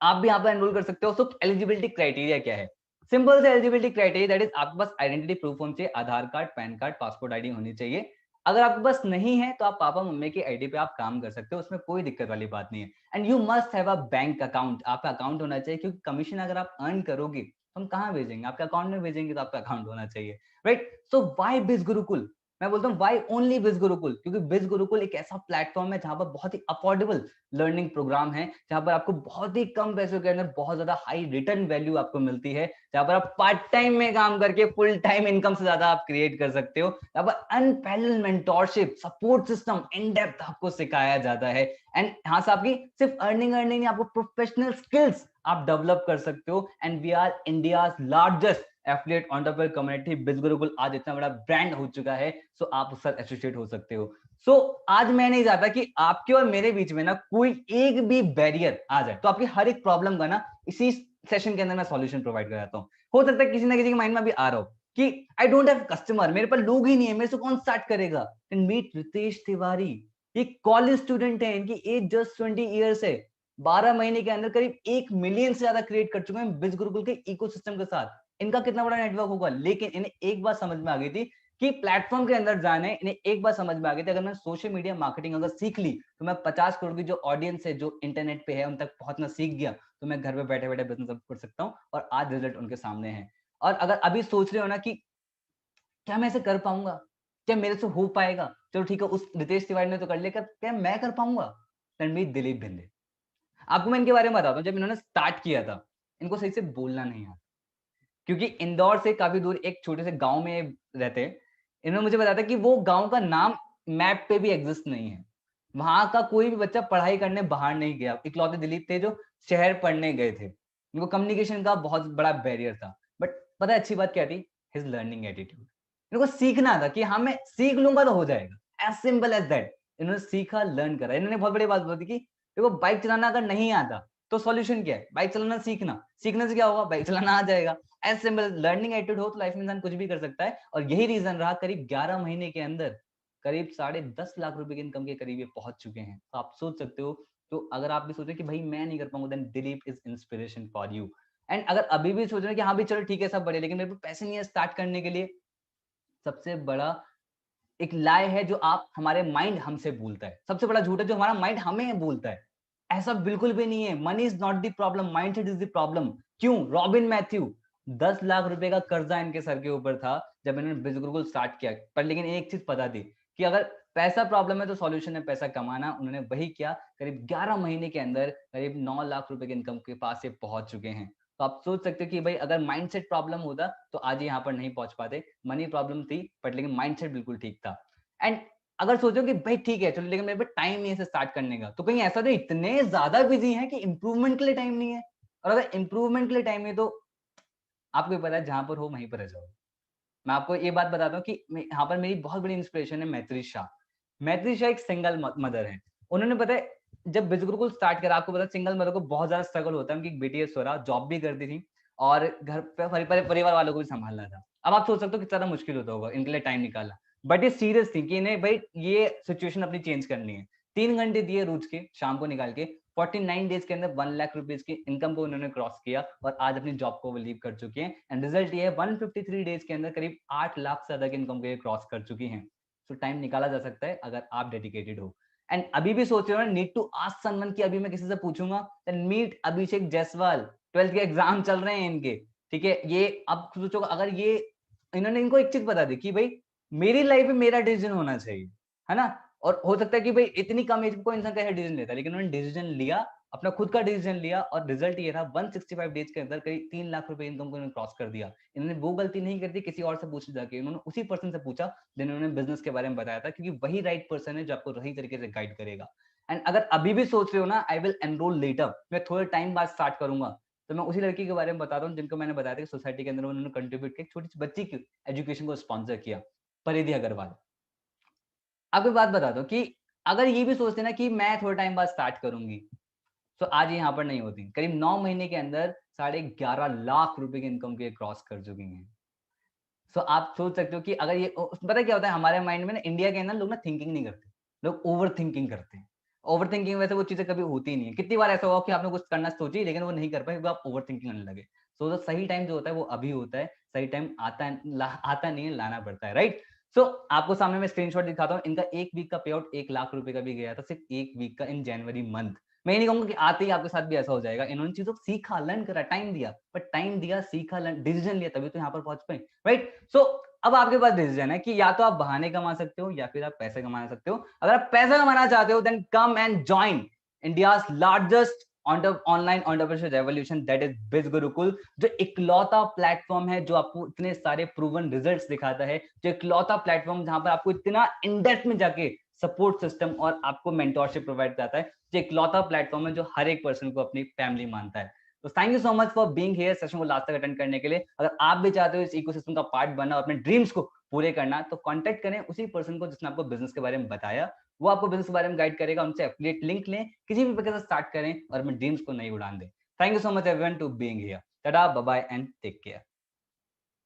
आप भी यहाँ पर एनरोल कर सकते हो। सो एलिजिबिलिटी क्राइटेरिया क्या है? सिंपल से एलिजिबिलिटी क्राइटेरिया दैट इज आपके पास आइडेंटिटी प्रूफ होना चाहिए, Aadhaar card, PAN card, passport ID होनी चाहिए। अगर आपके पास नहीं है तो आप पापा मम्मी की आईडी पे आप काम कर सकते हो, उसमें कोई दिक्कत वाली बात नहीं है। And you must have a bank account, आपका अकाउंट होना चाहिए, क्योंकि कमीशन अगर आप अर्न करोगे तो हम कहाँ भेजेंगे? आपके अकाउंट में भेजेंगे तो आपका अकाउंट होना चाहिए, राइट? सो व्हाई बिज गुरुकुल? मैं बोलता हूँ व्हाई ओनली बिज गुरुकुल, क्योंकि बिज गुरुकुल एक ऐसा प्लेटफॉर्म है जहां पर बहुत ही अफोर्डेबल लर्निंग प्रोग्राम है, जहां पर आपको बहुत ही कम पैसों के अंदर बहुत ज्यादा हाई रिटर्न वैल्यू आपको मिलती है, जहां पर आप पार्ट टाइम में काम करके फुल टाइम इनकम से ज्यादा आप क्रिएट कर सकते हो, जहां पर unparalleled mentorship, support system in depth आपको सिखाया जाता है, एंड यहाँ से आपकी सिर्फ अर्निंग नहीं, आपको प्रोफेशनल स्किल्स आप डेवलप कर सकते हो, and we are India's largest affiliate entrepreneur community. Biz Gurukul आज इतना बड़ा ब्रांड हो चुका है, सो आप उसके साथ एसोसिएट हो सकते हो। सो आज मैं नहीं चाहता कि आपके और मेरे बीच में ना कोई एक भी बैरियर आ जाए, तो आपकी हर एक प्रॉब्लम का ना इसी सेशन के अंदर मैं सॉल्यूशन प्रोवाइड कराता हूँ। हो सकता है किसी ना किसी के माइंड में भी आ रहा हो कि आई डोंट हैव कस्टमर, मेरे पास लोग ही नहीं है, मेरे से कौन स्टार्ट करेगा? एंड मीट रितेश तिवारी, ये कॉलेज स्टूडेंट है, इनकी एज जस्ट 20 ईयर्स है, 12 महीने के अंदर करीब 1 मिलियन से ज्यादा क्रिएट कर चुके हैं बिज गुरुकुल के इकोसिस्टम के साथ। इनका कितना बड़ा नेटवर्क होगा, लेकिन इन्हें एक बात समझ में आ गई थी कि प्लेटफॉर्म के अंदर जाने, इन्हें एक बात समझ में आ गई थी, अगर मैं सोशल मीडिया मार्केटिंग अगर सीख ली तो मैं 50 करोड़ की जो ऑडियंस है, जो इंटरनेट पे है, उन तक पहुंचना सीख गया तो मैं घर पे बैठे बैठे बिजनेस कर सकता हूँ, और आज रिजल्ट उनके सामने है। और अगर अभी सोच रहे हो ना कि क्या मैं ऐसे कर पाऊंगा, क्या मेरे से हो पाएगा, चलो ठीक है, उस रितेश तिवारी ने तो कर लिया, क्या मैं कर पाऊंगा? रणवीर दिलीप भिंदे, आपको मैं इनके बारे में बताता हूँ। जब इन्होंने स्टार्ट किया था, इनको सही से बोलना नहीं आता, क्योंकि इंदौर से काफी दूर एक छोटे से गांव में रहते हैं। इन्होंने मुझे बताया था कि वो गांव का नाम मैप पे भी एग्जिस्ट नहीं है, वहां का कोई भी बच्चा पढ़ाई करने बाहर नहीं गया, इकलौते दिलीप थे जो शहर पढ़ने गए थे। इनको कम्युनिकेशन का बहुत बड़ा बैरियर था, बट पता है अच्छी बात क्या थी? His learning attitude. इनको सीखना था कि हाँ मैं सीख लूंगा तो हो जाएगा, एज सिंपल एज दैट। इन्होंने सीखा, लर्न करा। इन्होंने बहुत बड़ी बात बोली कि देखो बाइक चलाना अगर नहीं आता तो सॉल्यूशन क्या है? बाइक चलाना सीखना, सीखने से क्या होगा? बाइक चलाना आ जाएगा। एज सिंपल, लर्निंग एटीट्यूड हो तो लाइफ में इंसान कुछ भी कर सकता है, और यही रीजन रहा करीब 11 महीने के अंदर करीब 10.5 लाख रुपए की इनकम के करीब ये पहुंच चुके हैं। तो आप सोच सकते हो, तो अगर आप भी सोचे कि भाई मैं नहीं कर पाऊंगा, then Dilip is inspiration for you. And अगर अभी भी सोच रहे हैं कि हाँ भी चलो ठीक है सब बढ़िया, लेकिन मेरे पास पैसे नहीं है स्टार्ट करने के लिए, सबसे बड़ा एक लाए है जो आप हमारे माइंड हमसे बोलता है, सबसे बड़ा झूठ है जो हमारा माइंड हमें बोलता है। ऐसा बिल्कुल भी नहीं है, money is not the problem, mindset is the problem. क्यों? रॉबिन मैथ्यू, 10 लाख रुपए का कर्जा इनके सर के ऊपर था जब इन्होंने बिजनेस गुरुकुल स्टार्ट किया, पर लेकिन एक चीज पता थी कि अगर पैसा प्रॉब्लम है तो सॉल्यूशन है पैसा कमाना। उन्होंने वही किया, करीब 11 महीने के अंदर करीब 9 लाख रुपए की इनकम के पास ये पहुंच चुके हैं। तो आप सोच सकते हो कि भाई अगर माइंडसेट प्रॉब्लम होता तो आज यहाँ पर नहीं पहुंच पाते। मनी प्रॉब्लम थी बट लेकिन माइंडसेट बिल्कुल ठीक था। एंड अगर सोचो कि भाई ठीक है चलो, लेकिन मेरे पे टाइम नहीं है इसे स्टार्ट करने का, तो कहीं ऐसा तो इतने ज्यादा बिजी हैं कि इंप्रूवमेंट के लिए टाइम नहीं है? और अगर इंप्रूवमेंट के लिए टाइम है तो आपको भी पता है जहां पर हो वहीं पर रह जाओ। मैं आपको ये बात बताता हूँ कि यहाँ पर मेरी बहुत बड़ी इंस्पिरेशन है मैत्री शाह। मैत्री शाह एक सिंगल मदर है। उन्होंने पता है जब बिज गुरुकुल स्टार्ट करा, आपको पता है सिंगल मदर को बहुत ज्यादा स्ट्रगल होता है। उनकी एक बेटी है स्वरा, जॉब भी करती थी और घर पे परिवार वालों को भी संभालना था। अब आप सोच सकते हो कितना ज्यादा मुश्किल होता होगा इनके लिए टाइम निकालना, बट ये सीरियस थी कि इन्हें भाई ये सिचुएशन अपनी चेंज करनी है। 3 घंटे दिए रोज के शाम को निकाल के, 49 डेज के अंदर 1 लाख रुपीज की इनकम को उन्होंने क्रॉस किया और आज अपनी जॉब को वो लीव कर चुके हैं। एंड रिजल्ट ये है 153 डेज के अंदर करीब 8 लाख से ज्यादा की इनकम को ये क्रॉस कर चुकी हैं। तो टाइम निकाला जा सकता है अगर आप डेडिकेटेड हो। एंड अभी भी सोच रहे हो नीड टू आस्क समवन कि अभी मैं किसी से पूछूंगा, देन मीट अभिषेक जायसवाल। 12th के एग्जाम चल रहे हैं इनके, ठीक है? ये अब सोचो अगर ये इन्होंने इनको एक चीज बता दी कि भाई मेरी लाइफ में मेरा डिसीजन होना चाहिए, है ना? और हो सकता है कि भाई इतनी कम एज में कोई इंसान कैसे डिसीजन लेता है, लेकिन उन्होंने डिसीजन लिया, अपना खुद का डिसीजन लिया, और रिजल्ट ये रहा 165 डेज के अंदर करीब 3 लाख रुपए इनकम को इन्होंने क्रॉस कर दिया। इन्होंने वो गलती नहीं कर दी किसी और से पूछने जाके, इन्होंने उसी पर्सन से पूछा जिन्होंने बिजनेस के बारे में बताया था, क्योंकि वही राइट पर्सन है जो आपको सही तरीके से गाइड करेगा। एंड अगर अभी भी सोच रहे हो ना आई विल एनरोल लेटर, मैं थोड़े टाइम बाद स्टार्ट करूंगा, तो मैं उसी लड़की के बारे में बता रहा हूँ जिनको मैंने बताया था कि सोसाइटी के अंदर उन्होंने कंट्रीब्यूट किया, छोटी सी बच्ची की एजुकेशन को स्पॉन्सर किया, परिधि अग्रवाल। आपको बात बता दो कि अगर ये भी सोचते ना कि मैं थोड़े टाइम बाद स्टार्ट करूंगी, तो आज ये यहाँ पर नहीं होती। करीब 9 महीने के अंदर 11.5 लाख रुपए की इनकम को क्रॉस कर चुकी हैं। सो आप सोच सकते हो कि अगर ये पता क्या होता है हमारे माइंड में ना, इंडिया के अंदर लोग ना थिंकिंग नहीं करते, लोग ओवर थिंकिंग करते हैं। ओवर थिंकिंग वैसे वो चीजें कभी होती ही नहीं है। कितनी बार ऐसा हुआ कि आपने कुछ करना सोची लेकिन वो नहीं कर पाए क्योंकि आप ओवर थिंकिंग करने लगे। सो तो सही टाइम जो होता है वो अभी होता है, सही टाइम आता है आता नहीं है, लाना पड़ता है, राइट? सो आपको सामने मैं स्क्रीनशॉट दिखाता हूँ। इनका एक वीक का पे आउट 1 लाख रुपए का भी गया था, सिर्फ एक वीक का इन जनवरी मंथ। मैं ये नहीं कहूंगा कि आते ही आपके साथ भी ऐसा हो जाएगा। इन्होंने चीजों को सीखा, लर्न करा, टाइम दिया, बट टाइम दिया, सीखा, लर्न, डिसीजन लिया, तभी तो यहाँ पर पहुंच पाए, राइट? सो अब आपके पास डिसीजन है कि या तो आप बहाने कमा सकते हो या फिर आप पैसे कमा सकते हो। अगर आप पैसा कमाना चाहते हो then come and join India's largest online entrepreneurship revolution, that is बिज गुरुकुल, जो इकलौता प्लेटफॉर्म है जो आपको इतने सारे प्रूवन रिजल्ट्स दिखाता है, जो इकलौता प्लेटफॉर्म जहां पर आपको इतना इन डेप्थ में जाके सपोर्ट सिस्टम और आपको मेंटोरशिप प्रोवाइड करता है, जो इकलौता प्लेटफॉर्म है जो हर एक पर्सन को अपनी फैमिली मानता है। तो thank you so much for being here, session को लास्ट तक अटेंड करने के लिए। अगर आप भी चाहते हो इस इकोसिस्टम का पार्ट बनना और अपने ड्रीम्स को पूरे करना, तो कांटेक्ट करें उसी पर्सन को जिसने आपको बिजनेस के बारे में बताया। वो आपको बिजनेस के बारे में गाइड करेगा, उनसे एफिलिएट लिंक लें, किसी भी प्रकार से स्टार्ट करें और अपने ड्रीम्स को नहीं उड़ान दें। Thank you so much everyone to being here. Tata, bye bye and take care.